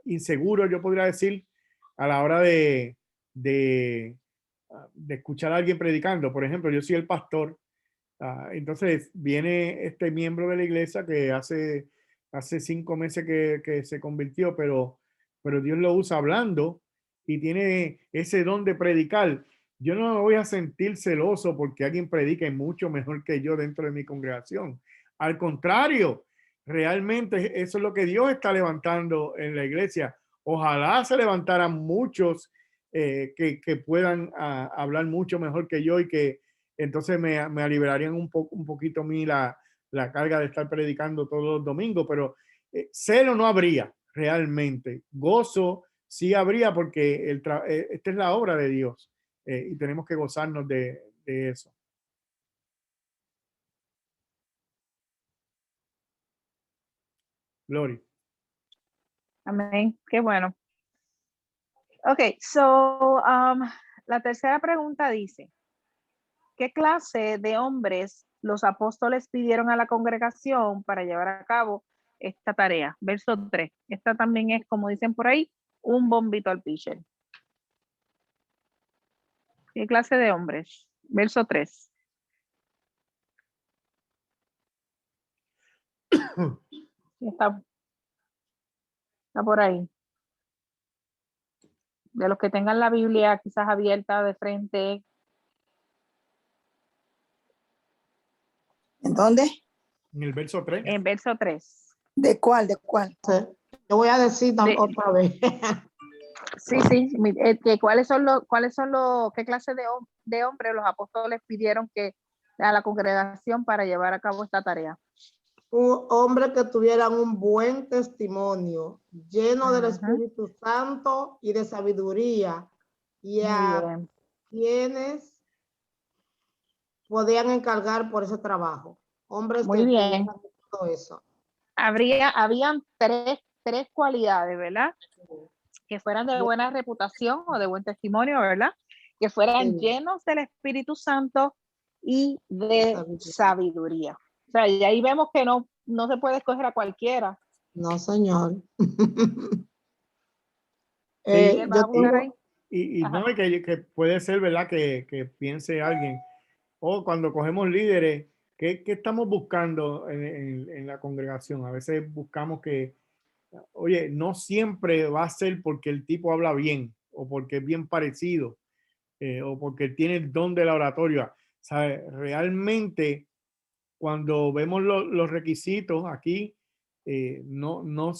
Speaker 1: inseguros, yo podría decir, a la hora de escuchar a alguien predicando. Por ejemplo, yo soy el pastor. Entonces viene este miembro de la iglesia que hace 5 meses que se convirtió, pero Dios lo usa hablando y tiene ese don de predicar. Yo no me voy a sentir celoso porque alguien predique mucho mejor que yo dentro de mi congregación. Al contrario, realmente eso es lo que Dios está levantando en la iglesia. Ojalá se levantaran muchos que puedan hablar mucho mejor que yo, y que entonces me liberarían un poquito a mí la carga de estar predicando todos los domingos. Pero celo no habría realmente. Gozo sí habría, porque esta es la obra de Dios, y tenemos que gozarnos de eso. Gloria.
Speaker 5: Amén. Qué bueno. Ok, so la tercera pregunta dice, ¿qué clase de hombres los apóstoles pidieron a la congregación para llevar a cabo esta tarea? Verso 3. Esta también es, como dicen por ahí, un bombito al pitcher. ¿Qué clase de hombres? Verso 3. Está por ahí. De los que tengan la Biblia quizás abierta de frente.
Speaker 3: ¿En dónde?
Speaker 1: En el verso 3.
Speaker 5: En verso 3.
Speaker 3: ¿De cuál? ¿De cuál?
Speaker 6: Yo voy a decir otra vez.
Speaker 5: Sí, ¿cuáles son los, qué clase de hombres los apóstoles pidieron que a la congregación para llevar a cabo esta tarea?
Speaker 6: Un hombre que tuvieran un buen testimonio, lleno del Espíritu Santo y de sabiduría, y a quienes podían encargar por ese trabajo. Hombres
Speaker 5: muy bien.
Speaker 6: Todo eso.
Speaker 5: Habían tres cualidades, ¿verdad? Que fueran de buena reputación o de buen testimonio, ¿verdad? Que fueran llenos del Espíritu Santo y de sabiduría. O sea, y ahí vemos que no se puede escoger a cualquiera.
Speaker 6: No, señor.
Speaker 1: No, que puede ser, ¿verdad? Que piense alguien, cuando cogemos líderes, ¿qué estamos buscando en la congregación? A veces buscamos que, oye, no siempre va a ser porque el tipo habla bien, o porque es bien parecido, o porque tiene el don de la oratoria. ¿Sabe? Realmente, cuando vemos los requisitos aquí, no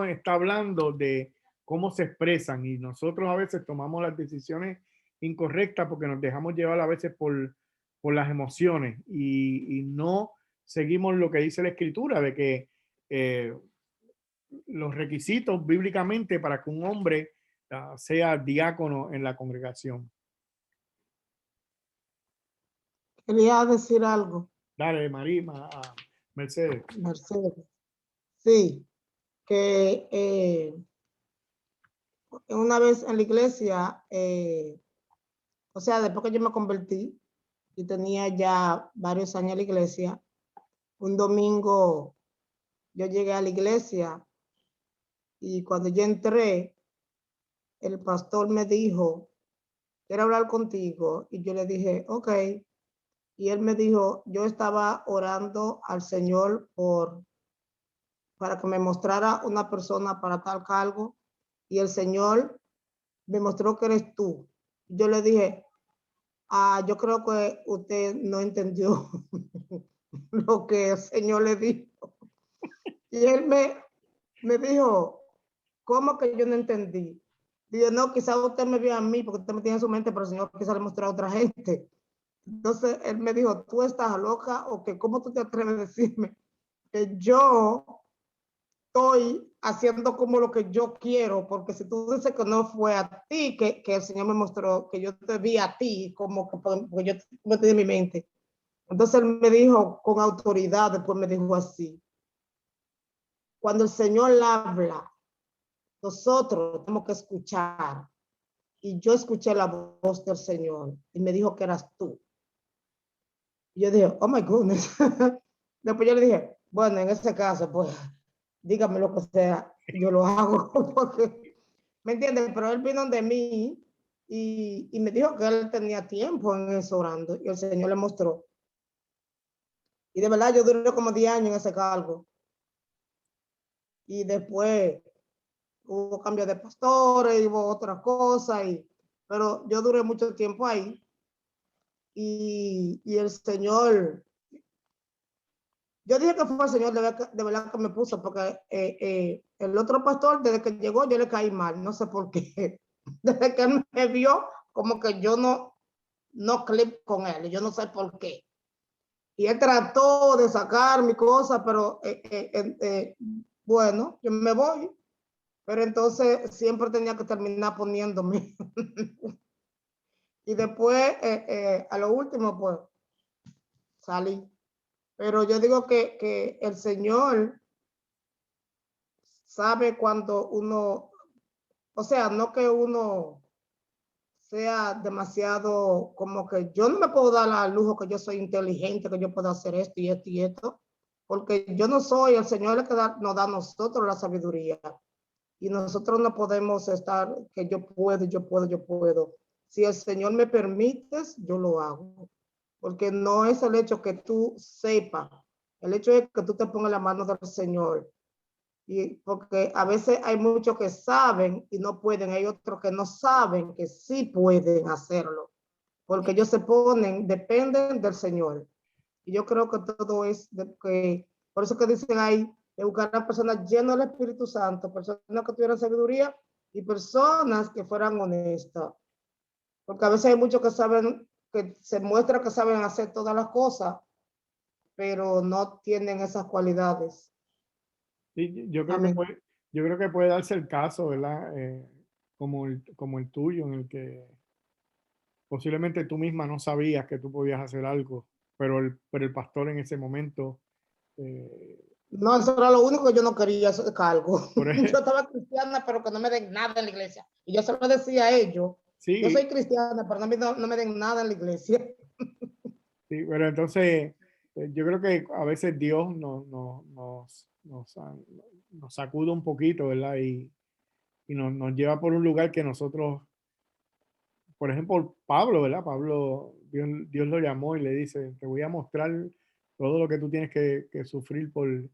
Speaker 1: está hablando de cómo se expresan, y nosotros a veces tomamos las decisiones incorrectas porque nos dejamos llevar a veces por las emociones, y no seguimos lo que dice la escritura de que los requisitos bíblicamente para que un hombre sea diácono en la congregación.
Speaker 6: Quería decir algo.
Speaker 1: Dale, María, Mercedes.
Speaker 6: Sí, que una vez en la iglesia, o sea, después que yo me convertí y tenía ya varios años en la iglesia, un domingo yo llegué a la iglesia y cuando yo entré, el pastor me dijo, quiero hablar contigo. Y yo le dije, ok. Y él me dijo, yo estaba orando al Señor para que me mostrara una persona para tal cargo. Y el Señor me mostró que eres tú. Yo le dije, yo creo que usted no entendió lo que el Señor le dijo. Y él me dijo, ¿cómo que yo no entendí? Digo, no, quizás usted me vio a mí porque usted me tiene en su mente, pero el Señor quizás le mostró a otra gente. Entonces él me dijo, ¿tú estás loca o qué? ¿Cómo tú te atreves a decirme que yo estoy haciendo como lo que yo quiero? Porque si tú dices que no fue a ti que el Señor me mostró, que yo te vi a ti, como que porque yo me tenía en mi mente. Entonces él me dijo con autoridad, después me dijo así, cuando el Señor habla, nosotros tenemos que escuchar. Y yo escuché la voz del Señor y me dijo que eras tú. Y yo dije, oh my goodness. Después yo le dije, bueno, en ese caso, pues, dígame lo que sea, yo lo hago. Porque, ¿me entiendes? Pero él vino de mí y me dijo que él tenía tiempo en eso orando. Y el Señor le mostró. Y de verdad yo duré como 10 años en ese cargo. Y después hubo cambio de pastores, hubo otras cosas, pero yo duré mucho tiempo ahí. Y el Señor, yo dije que fue el Señor de verdad que me puso, porque el otro pastor, desde que llegó, yo le caí mal, no sé por qué. Desde que él me vio, como que yo no clip con él, yo no sé por qué. Y él trató de sacar mi cosa, pero bueno, yo me voy. Pero entonces siempre tenía que terminar poniéndome. Y después, a lo último, pues, salí. Pero yo digo que el Señor sabe cuando uno, o sea, no que uno sea demasiado como que yo no me puedo dar al lujo que yo soy inteligente, que yo puedo hacer esto y esto y esto, porque yo no soy, el Señor es el que nos da a nosotros la sabiduría. Y nosotros no podemos estar que yo puedo. Si el Señor me permite, yo lo hago. Porque no es el hecho que tú sepas, el hecho es que tú te pongas la mano del Señor. Y porque a veces hay muchos que saben y no pueden, hay otros que no saben que sí pueden hacerlo. Porque ellos se ponen, dependen del Señor. Y yo creo que todo es por eso que dicen ahí, de buscar a personas llenas del Espíritu Santo, personas que tuvieran sabiduría y personas que fueran honestas. Porque a veces hay muchos que saben, que se muestra que saben hacer todas las cosas, pero no tienen esas cualidades.
Speaker 1: Sí, yo creo que puede darse el caso, ¿verdad? Como el tuyo, en el que posiblemente tú misma no sabías que tú podías hacer algo, pero el pastor en ese momento...
Speaker 6: No, eso era lo único que yo no quería, ese cargo. Yo
Speaker 1: ejemplo,
Speaker 6: estaba cristiana, pero que no me den nada en la iglesia. Y yo se lo decía a ellos.
Speaker 1: sí,
Speaker 6: Yo soy cristiana, pero no me den nada en la iglesia.
Speaker 1: sí, pero entonces yo creo que a veces Dios nos sacude un poquito, ¿verdad? Y nos lleva por un lugar que nosotros, por ejemplo, Pablo, ¿verdad? Pablo, Dios lo llamó y le dice, te voy a mostrar todo lo que tú tienes que sufrir por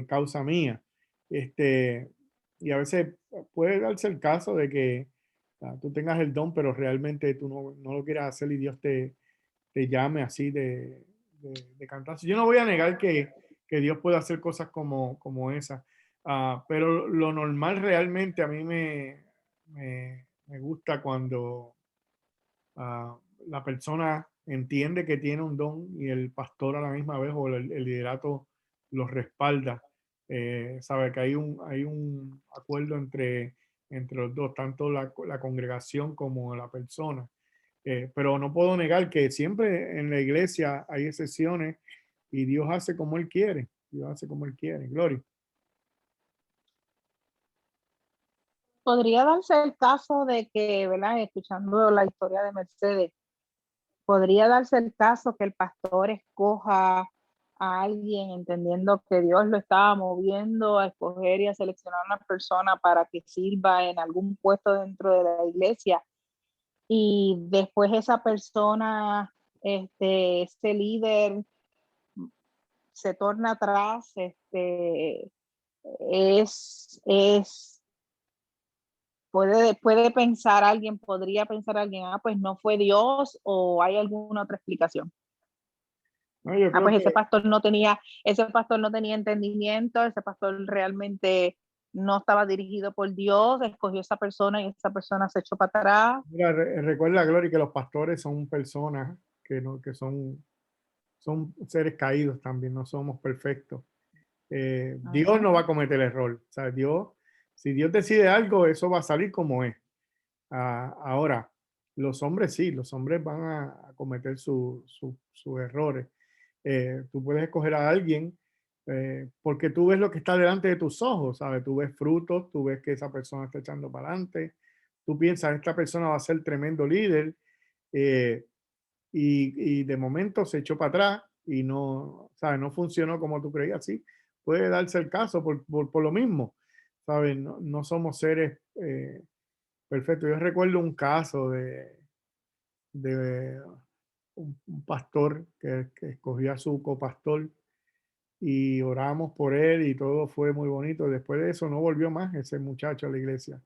Speaker 1: causa mía. Y a veces puede darse el caso de que tú tengas el don, pero realmente tú no lo quieras hacer y Dios te llame así de cantazo. Yo no voy a negar que Dios puede hacer cosas como esa, pero lo normal realmente a mí me gusta cuando la persona entiende que tiene un don y el pastor a la misma vez o el liderato los respalda. Sabe que hay un acuerdo entre los dos, tanto la congregación como la persona. Pero no puedo negar que siempre en la iglesia hay excepciones y Dios hace como Él quiere. Dios hace como Él quiere. Gloria.
Speaker 5: Podría darse el caso de que, ¿verdad? Escuchando la historia de Mercedes, podría darse el caso que el pastor escoja a alguien, entendiendo que Dios lo estaba moviendo a escoger y a seleccionar a una persona para que sirva en algún puesto dentro de la iglesia, y después esa persona, ese líder se torna atrás, puede pensar alguien, podría pensar alguien, pues no fue Dios, o hay alguna otra explicación.
Speaker 1: No, yo creo
Speaker 5: Pues
Speaker 1: que
Speaker 5: ese pastor no tenía entendimiento, ese pastor realmente no estaba dirigido por Dios, escogió esa persona y esa persona se echó para atrás.
Speaker 1: mira, recuerda, Gloria, que los pastores son personas que son seres caídos también, no somos perfectos. Dios no va a cometer error. O sea, si Dios decide algo, eso va a salir como es. Ahora, los hombres sí, los hombres van a cometer sus errores. Tú puedes escoger a alguien porque tú ves lo que está delante de tus ojos, ¿sabes? Tú ves frutos, tú ves que esa persona está echando para adelante, tú piensas, esta persona va a ser tremendo líder, eh, y de momento se echó para atrás y no, ¿sabes? No funcionó como tú creías, sí. Puede darse el caso por lo mismo, ¿sabes? No somos seres perfectos. Yo recuerdo un caso de un pastor que escogió a su copastor y oramos por él y todo fue muy bonito. Después de eso no volvió más ese muchacho a la iglesia.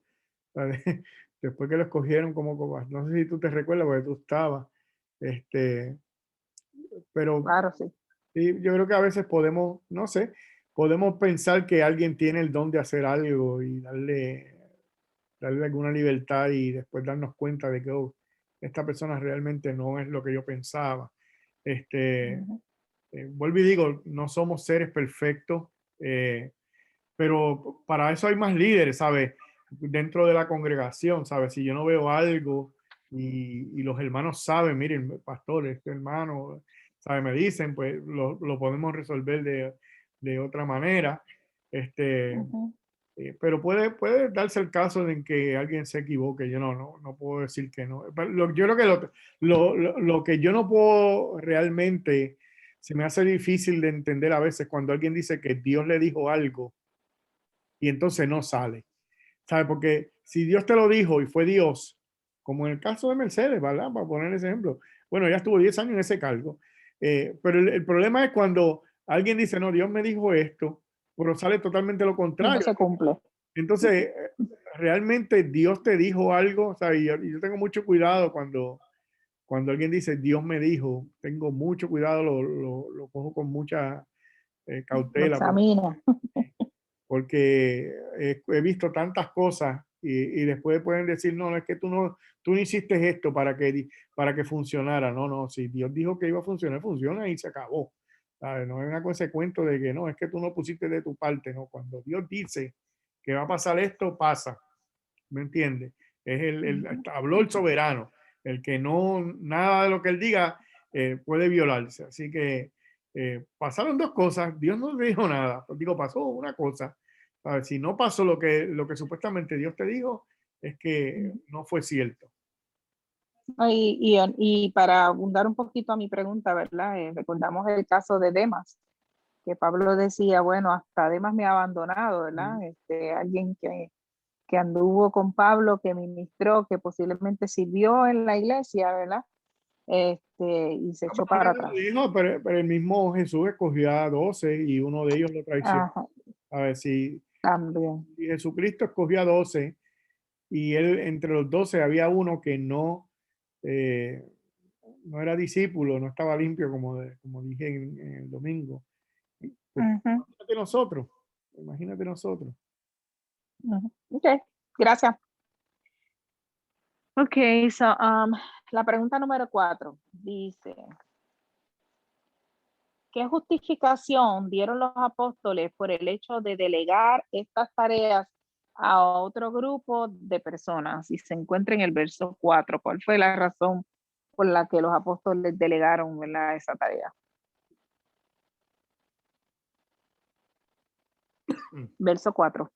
Speaker 1: ¿Sabes? Después que lo escogieron como copastor, no sé si tú te recuerdas porque tú estabas, pero
Speaker 5: Claro, sí.
Speaker 1: sí, yo creo que a veces podemos, no sé, podemos pensar que alguien tiene el don de hacer algo y darle alguna libertad y después darnos cuenta de que oh, esta persona realmente no es lo que yo pensaba. Vuelvo y digo, no somos seres perfectos, pero para eso hay más líderes, ¿sabes? Dentro de la congregación, ¿sabes? Si yo no veo algo y los hermanos saben, miren, pastor, este hermano, ¿sabes? Me dicen, pues lo podemos resolver de otra manera. Pero puede darse el caso de que alguien se equivoque. Yo no puedo decir que no. Yo creo que lo que yo no puedo realmente, se me hace difícil de entender a veces cuando alguien dice que Dios le dijo algo y entonces no sale. ¿Sabe? Porque si Dios te lo dijo y fue Dios, como en el caso de Mercedes, ¿verdad? Para poner ese ejemplo. Bueno, ella estuvo 10 años en ese cargo. Pero el problema es cuando alguien dice, no, Dios me dijo esto, pero sale totalmente lo
Speaker 5: Y no
Speaker 1: contrario.
Speaker 5: se cumple.
Speaker 1: Entonces, realmente Dios te dijo algo. O sea, y yo tengo mucho cuidado cuando alguien dice, Dios me dijo, tengo mucho cuidado, lo cojo con mucha
Speaker 5: Lo
Speaker 1: cautela.
Speaker 5: examina.
Speaker 1: Porque he visto tantas cosas y después pueden decir, no, es que tú no hiciste esto para que funcionara. No, si Dios dijo que iba a funcionar, funciona y se acabó. ¿Sabes? No es una consecuencia de que no, es que tú no pusiste de tu parte, no. Cuando Dios dice que va a pasar esto, pasa. ¿Me entiendes? Habló el soberano, el que nada de lo que él diga puede violarse. Así que pasaron dos cosas, Dios no dijo nada, digo, pasó una cosa. A ver, si no pasó lo que supuestamente Dios te dijo, es que no fue cierto.
Speaker 5: Y para abundar un poquito a mi pregunta, ¿verdad? Recordamos el caso de Demas, que Pablo decía, bueno, hasta Demas me ha abandonado, ¿verdad? Alguien que anduvo con Pablo, que ministró, que posiblemente sirvió en la iglesia, ¿verdad? Y se echó para atrás.
Speaker 1: Dijo, pero el mismo Jesús escogió a 12 y uno de ellos lo traicionó.
Speaker 5: Ajá,
Speaker 1: A ver, si
Speaker 5: también.
Speaker 1: Jesucristo escogió a 12 y él entre los 12 había uno que no era discípulo, no estaba limpio, como dije en el domingo. Pues, imagínate nosotros.
Speaker 5: Ok, gracias. Ok, la pregunta número 4 dice, ¿qué justificación dieron los apóstoles por el hecho de delegar estas tareas a otro grupo de personas? Y se encuentra en el verso 4. ¿Cuál fue la razón por la que los apóstoles delegaron, ¿verdad?, esa tarea? Verso 4.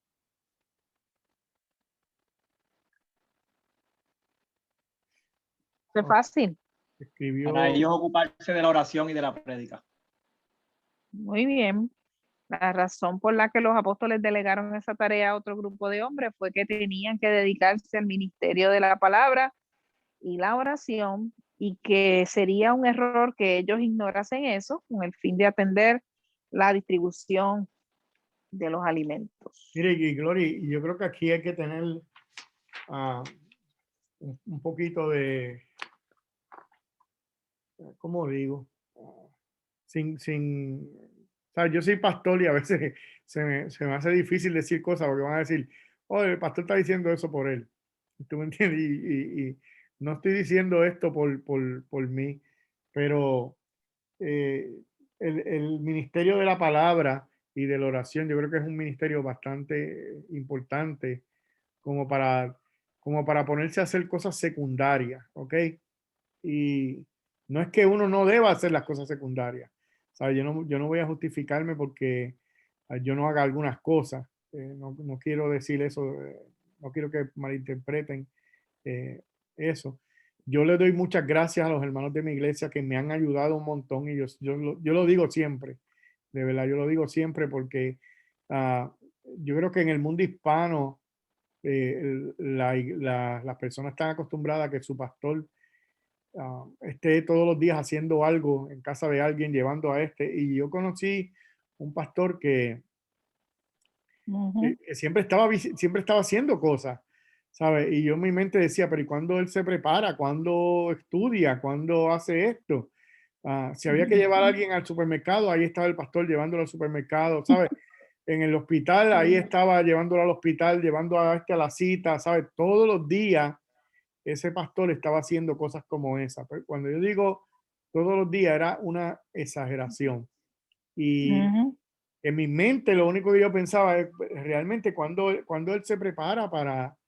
Speaker 5: Es fácil.
Speaker 1: Escribió
Speaker 4: Para ellos ocuparse de la oración y de la prédica.
Speaker 5: Muy bien. La razón por la que los apóstoles delegaron esa tarea a otro grupo de hombres fue que tenían que dedicarse al ministerio de la palabra y la oración, y que sería un error que ellos ignorasen eso con el fin de atender la distribución de los alimentos.
Speaker 1: Mire, y Glory, yo creo que aquí hay que tener un poquito de, ¿cómo digo? O sea, yo soy pastor y a veces se me hace difícil decir cosas porque van a decir, oh, el pastor está diciendo eso por él. ¿Tú me entiendes? Y no estoy diciendo esto por mí, pero el ministerio de la palabra y de la oración, yo creo que es un ministerio bastante importante como como para ponerse a hacer cosas secundarias, ¿ok? Y no es que uno no deba hacer las cosas secundarias. ¿Sabes? Yo no voy a justificarme porque yo no haga algunas cosas. No quiero decir eso, no quiero que malinterpreten eh, eso. Yo le doy muchas gracias a los hermanos de mi iglesia que me han ayudado un montón y yo lo digo siempre, de verdad, yo lo digo siempre porque yo creo que en el mundo hispano las personas están acostumbradas a que su pastor esté todos los días haciendo algo en casa de alguien, llevando a y yo conocí un pastor que siempre estaba haciendo cosas, ¿sabes? Y yo en mi mente decía, pero ¿y cuándo él se prepara? ¿Cuándo estudia? ¿Cuándo hace esto? Si había que llevar a alguien al supermercado, ahí estaba el pastor llevándolo al supermercado, ¿sabes? En el hospital, ahí estaba llevándolo al hospital, llevando a a la cita, ¿sabes? Todos los días ese pastor estaba haciendo cosas como esa. Pero cuando yo digo todos los días, era una exageración. Y en mi mente lo único que yo pensaba es realmente cuando él se prepara para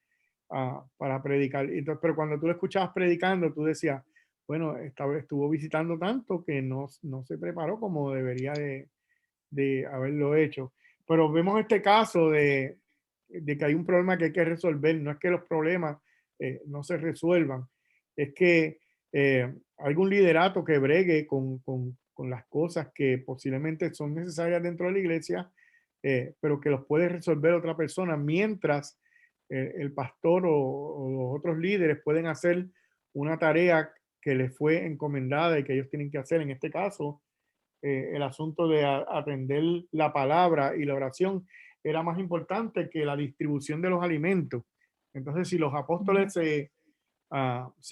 Speaker 1: predicar. Entonces, pero cuando tú lo escuchabas predicando, tú decías, bueno, esta vez estuvo visitando tanto que no se preparó como debería de haberlo hecho. Pero vemos este caso de que hay un problema que hay que resolver. No es que los problemas no se resuelvan, es que hay un liderato que bregue con las cosas que posiblemente son necesarias dentro de la iglesia, pero que los puede resolver otra persona mientras el pastor o los otros líderes pueden hacer una tarea que les fue encomendada y que ellos tienen que hacer. En este caso, el asunto de atender la palabra y la oración era más importante que la distribución de los alimentos. Entonces, si los apóstoles se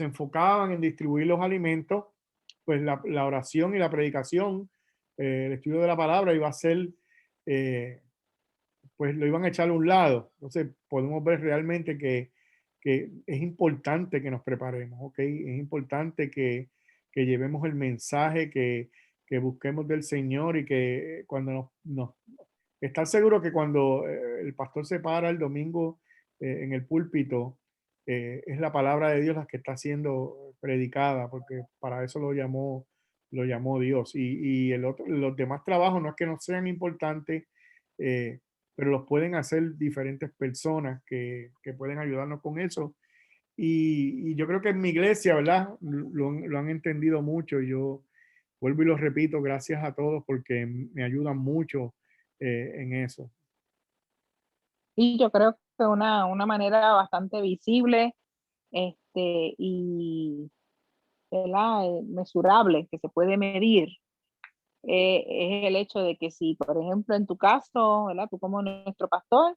Speaker 1: enfocaban en distribuir los alimentos, pues la oración y la predicación, el estudio de la palabra iba a ser, pues lo iban a echar a un lado. Entonces, podemos ver realmente que es importante que nos preparemos, ¿ok? Es importante que llevemos el mensaje, que busquemos del Señor y que cuando estar seguro que cuando el pastor se para el domingo en el púlpito, es la palabra de Dios la que está siendo predicada, porque para eso lo llamó Dios. Y los demás trabajos no es que no sean importantes, pero los pueden hacer diferentes personas que pueden ayudarnos con eso. Y yo creo que en mi iglesia, ¿verdad? Lo han entendido mucho. Yo vuelvo y lo repito, gracias a todos porque me ayudan mucho en eso.
Speaker 5: Y yo creo que una manera bastante visible y ¿verdad? Mesurable, que se puede medir, es el hecho de que si, por ejemplo, en tu caso, ¿verdad? Tú como nuestro pastor,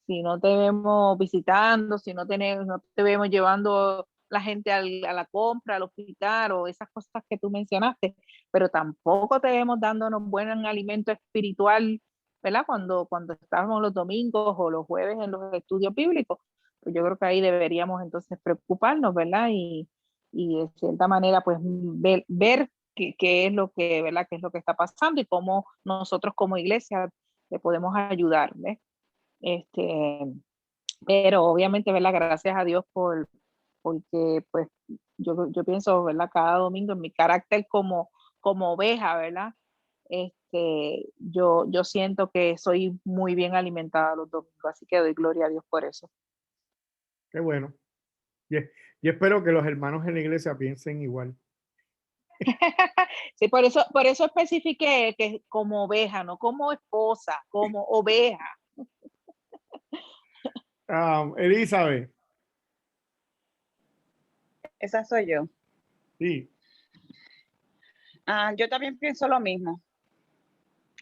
Speaker 5: si no te vemos visitando, si no te vemos llevando la gente a la compra, al hospital o esas cosas que tú mencionaste, pero tampoco te vemos dándonos buen alimento espiritual, ¿verdad? Cuando estábamos los domingos o los jueves en los estudios bíblicos, pues yo creo que ahí deberíamos entonces preocuparnos, ¿verdad? Y de cierta manera, pues ver qué es lo que, ¿verdad? Qué es lo que está pasando y cómo nosotros como iglesia le podemos ayudar, ¿ves? Pero obviamente, ¿verdad? Gracias a Dios porque pues yo pienso, ¿verdad? Cada domingo en mi carácter como oveja, ¿verdad? Yo siento que soy muy bien alimentada los domingos, así que doy gloria a Dios por eso.
Speaker 1: Qué bueno. Yo espero que los hermanos en la iglesia piensen igual.
Speaker 5: Sí, por eso especifiqué que como oveja, no como esposa, como oveja.
Speaker 1: Elizabeth,
Speaker 7: Esa soy yo.
Speaker 1: sí.
Speaker 7: Yo también pienso lo mismo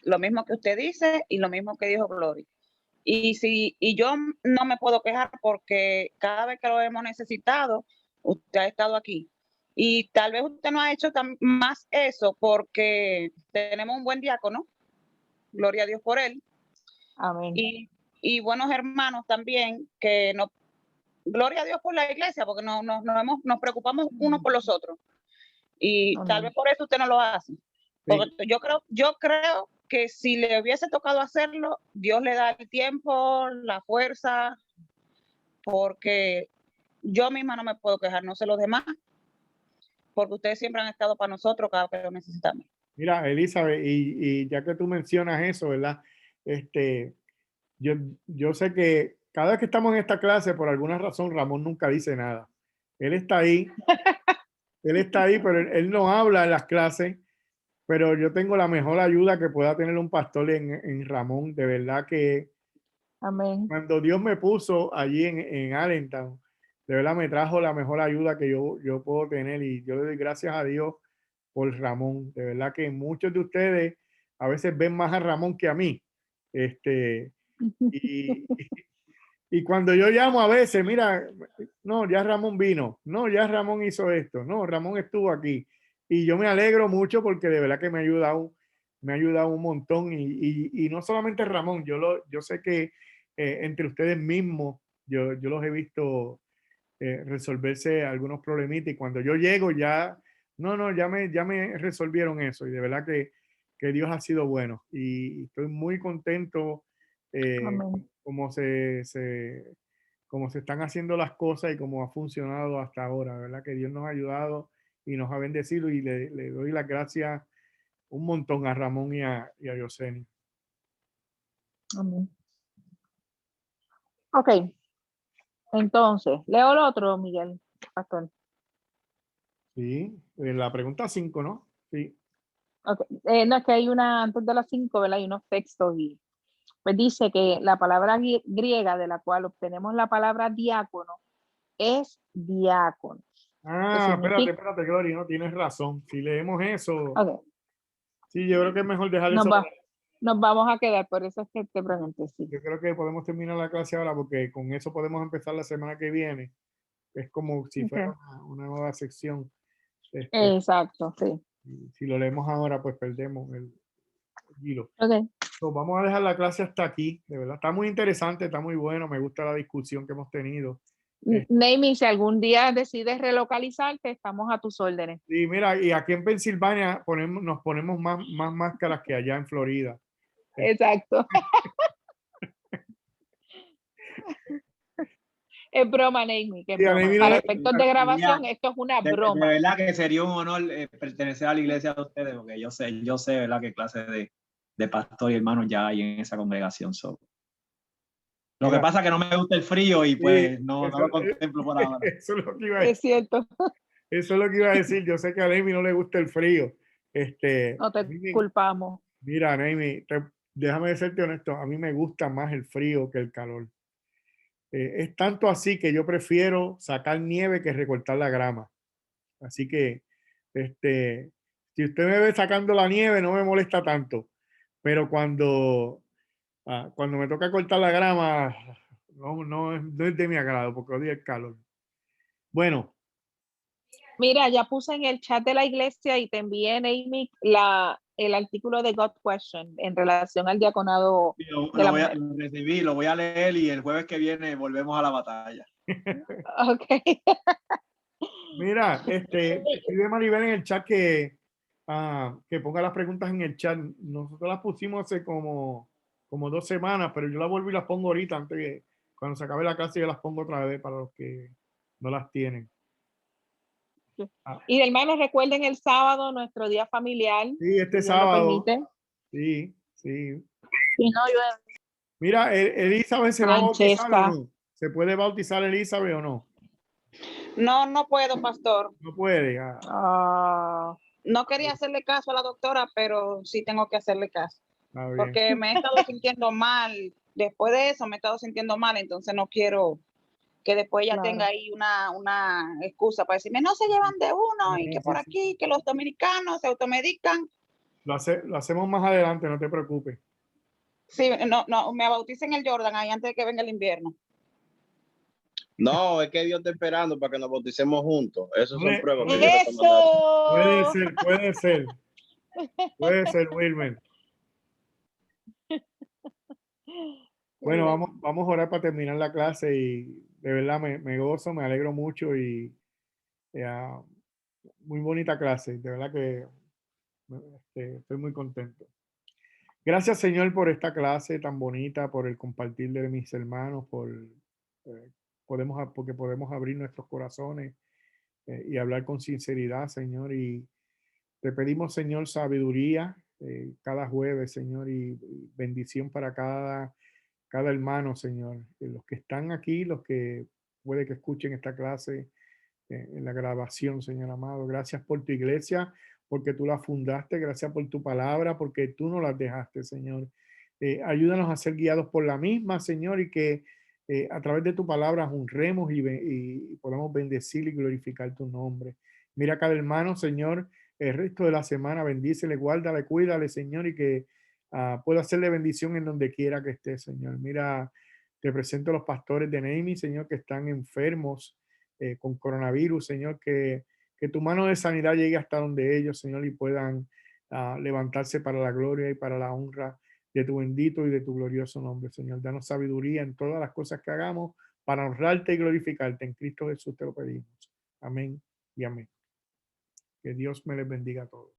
Speaker 7: que usted dice y lo mismo que dijo Glory. Y yo no me puedo quejar porque cada vez que lo hemos necesitado, usted ha estado aquí. Y tal vez usted no ha hecho más eso porque tenemos un buen diácono, gloria a Dios por él.
Speaker 5: Amén.
Speaker 7: Y buenos hermanos también que nos, gloria a Dios por la iglesia, porque nos preocupamos unos por los otros. Y
Speaker 5: Amén.
Speaker 7: tal vez por eso usted no lo hace. Porque sí. yo creo que si le hubiese tocado hacerlo, Dios le da el tiempo, la fuerza, porque yo misma no me puedo quejar, no sé los demás, porque ustedes siempre han estado para nosotros cada vez que lo necesitamos.
Speaker 1: Mira, Elizabeth, y ya que tú mencionas eso, ¿verdad? Yo sé que cada vez que estamos en esta clase, por alguna razón, Ramón nunca dice nada. Él está ahí, pero él no habla en las clases, pero yo tengo la mejor ayuda que pueda tener un pastor en Ramón. De verdad que
Speaker 5: Amén.
Speaker 1: cuando Dios me puso allí en Allentown, de verdad me trajo la mejor ayuda que yo puedo tener, y yo le doy gracias a Dios por Ramón. De verdad que muchos de ustedes a veces ven más a Ramón que a mí. Y cuando yo llamo a veces, mira, no, ya Ramón vino, no, ya Ramón hizo esto, no, Ramón estuvo aquí. Y yo me alegro mucho porque de verdad que me ha ayudado un montón. Y no solamente Ramón, yo sé que entre ustedes mismos, yo los he visto resolverse algunos problemitas, y cuando yo llego ya me resolvieron eso, y de verdad que Dios ha sido bueno, y estoy muy contento como como se están haciendo las cosas y cómo ha funcionado hasta ahora. De verdad que Dios nos ha ayudado y nos ha bendecido, y le doy las gracias un montón a Ramón y a Yoseni.
Speaker 5: Amén. Ok. Entonces, leo el otro, Miguel, pastor.
Speaker 1: Sí, la pregunta 5, ¿no? Sí.
Speaker 5: Okay. No, es que hay una, antes de las 5, ¿verdad? Hay unos textos y pues dice que la palabra griega de la cual obtenemos la palabra diácono es diácono.
Speaker 1: Espérate, Glory, no tienes razón. Si leemos eso,
Speaker 5: okay.
Speaker 1: Sí, yo creo que es mejor dejar eso.
Speaker 5: Nos vamos a quedar, por eso es que te pregunté. Sí.
Speaker 1: Yo creo que podemos terminar la clase ahora, porque con eso podemos empezar la semana que viene. Es como si fuera una nueva sección.
Speaker 5: Exacto, sí.
Speaker 1: Si lo leemos ahora, pues perdemos el hilo.
Speaker 5: Okay.
Speaker 1: Vamos a dejar la clase hasta aquí. De verdad, está muy interesante, está muy bueno. Me gusta la discusión que hemos tenido.
Speaker 5: Naming, si algún día decides relocalizarte, estamos a tus órdenes.
Speaker 1: Sí, mira, y aquí en Pensilvania nos ponemos más máscaras que allá en Florida.
Speaker 5: Exacto. Es broma, Naming, que es broma. Para efectos de grabación, esto es una broma.
Speaker 4: De verdad que sería un honor pertenecer a la iglesia de ustedes, porque yo sé, ¿verdad?, qué clase de pastor y hermanos ya hay en esa congregación. Lo que pasa es que no me gusta el frío y pues no lo contemplo por ahora.
Speaker 1: Eso es lo que iba a decir.
Speaker 5: Es cierto.
Speaker 1: Eso es lo que iba a decir. Yo sé que a Naomi no le gusta el frío.
Speaker 5: No te culpamos.
Speaker 1: Mira, Naomi, déjame serte honesto. A mí me gusta más el frío que el calor. Es tanto así que yo prefiero sacar nieve que recortar la grama. Así que, si usted me ve sacando la nieve, no me molesta tanto. Pero cuando me toca cortar la grama, no es de mi agrado, porque odio el calor. Bueno.
Speaker 5: Mira, ya puse en el chat de la iglesia y te envié, Amy, el artículo de God Question en relación al diaconado.
Speaker 4: Lo voy a leer, y el jueves que viene volvemos a la batalla.
Speaker 5: Ok.
Speaker 1: Mira, escribe Maribel en el chat que ponga las preguntas en el chat. Nosotros las pusimos hace como 2 semanas, pero yo las vuelvo y las pongo ahorita, antes que cuando se acabe la clase yo las pongo otra vez para los que no las tienen.
Speaker 5: Y hermanos, recuerden el sábado, nuestro día familiar.
Speaker 1: Sí,
Speaker 5: si
Speaker 1: sábado. Sí.
Speaker 5: Si no,
Speaker 1: Mira, Elizabeth se va a bautizar o no. ¿Se puede bautizar Elizabeth o no?
Speaker 7: No puedo, pastor.
Speaker 1: No puede.
Speaker 7: No quería hacerle caso a la doctora, pero sí tengo que hacerle caso.
Speaker 1: Está bien.
Speaker 7: Porque me he estado sintiendo mal. Después de eso me he estado sintiendo mal, entonces no quiero que después ella
Speaker 5: Claro.
Speaker 7: tenga ahí una excusa para decirme, no se llevan de uno y
Speaker 1: Sí,
Speaker 7: que
Speaker 1: sí,
Speaker 7: por
Speaker 1: sí.
Speaker 7: aquí, que los dominicanos se automedican.
Speaker 1: Lo hacemos más adelante, no te preocupes.
Speaker 7: Sí, no, me bauticen el Jordan ahí antes de que venga el invierno.
Speaker 9: No, es que Dios está esperando para que nos bauticemos juntos. Esas son pruebas que Dios está mandando.
Speaker 1: Puede ser. Puede ser, Wilmer. Bueno, vamos a orar para terminar la clase y de verdad me gozo, me alegro mucho y muy bonita clase. De verdad que estoy muy contento. Gracias, Señor, por esta clase tan bonita, por el compartir de mis hermanos, porque podemos abrir nuestros corazones y hablar con sinceridad, Señor. Y te pedimos, Señor, sabiduría cada jueves, Señor, y bendición para cada hermano, Señor. Los que están aquí, los que puede que escuchen esta clase en la grabación, Señor amado. Gracias por tu iglesia, porque tú la fundaste. Gracias por tu palabra, porque tú no las dejaste, Señor. Ayúdanos a ser guiados por la misma, Señor, y que a través de tu palabra honremos y podamos bendecir y glorificar tu nombre. Mira a cada hermano, Señor, el resto de la semana, bendícele, guárdale, cuídale, Señor, y que pueda hacerle bendición en donde quiera que esté, Señor. Mira, te presento a los pastores de Neimi, Señor, que están enfermos con coronavirus, Señor, que tu mano de sanidad llegue hasta donde ellos, Señor, y puedan levantarse para la gloria y para la honra de tu bendito y de tu glorioso nombre, Señor. Danos sabiduría en todas las cosas que hagamos para honrarte y glorificarte. En Cristo Jesús te lo pedimos. Amén y amén. Que Dios me les bendiga a todos.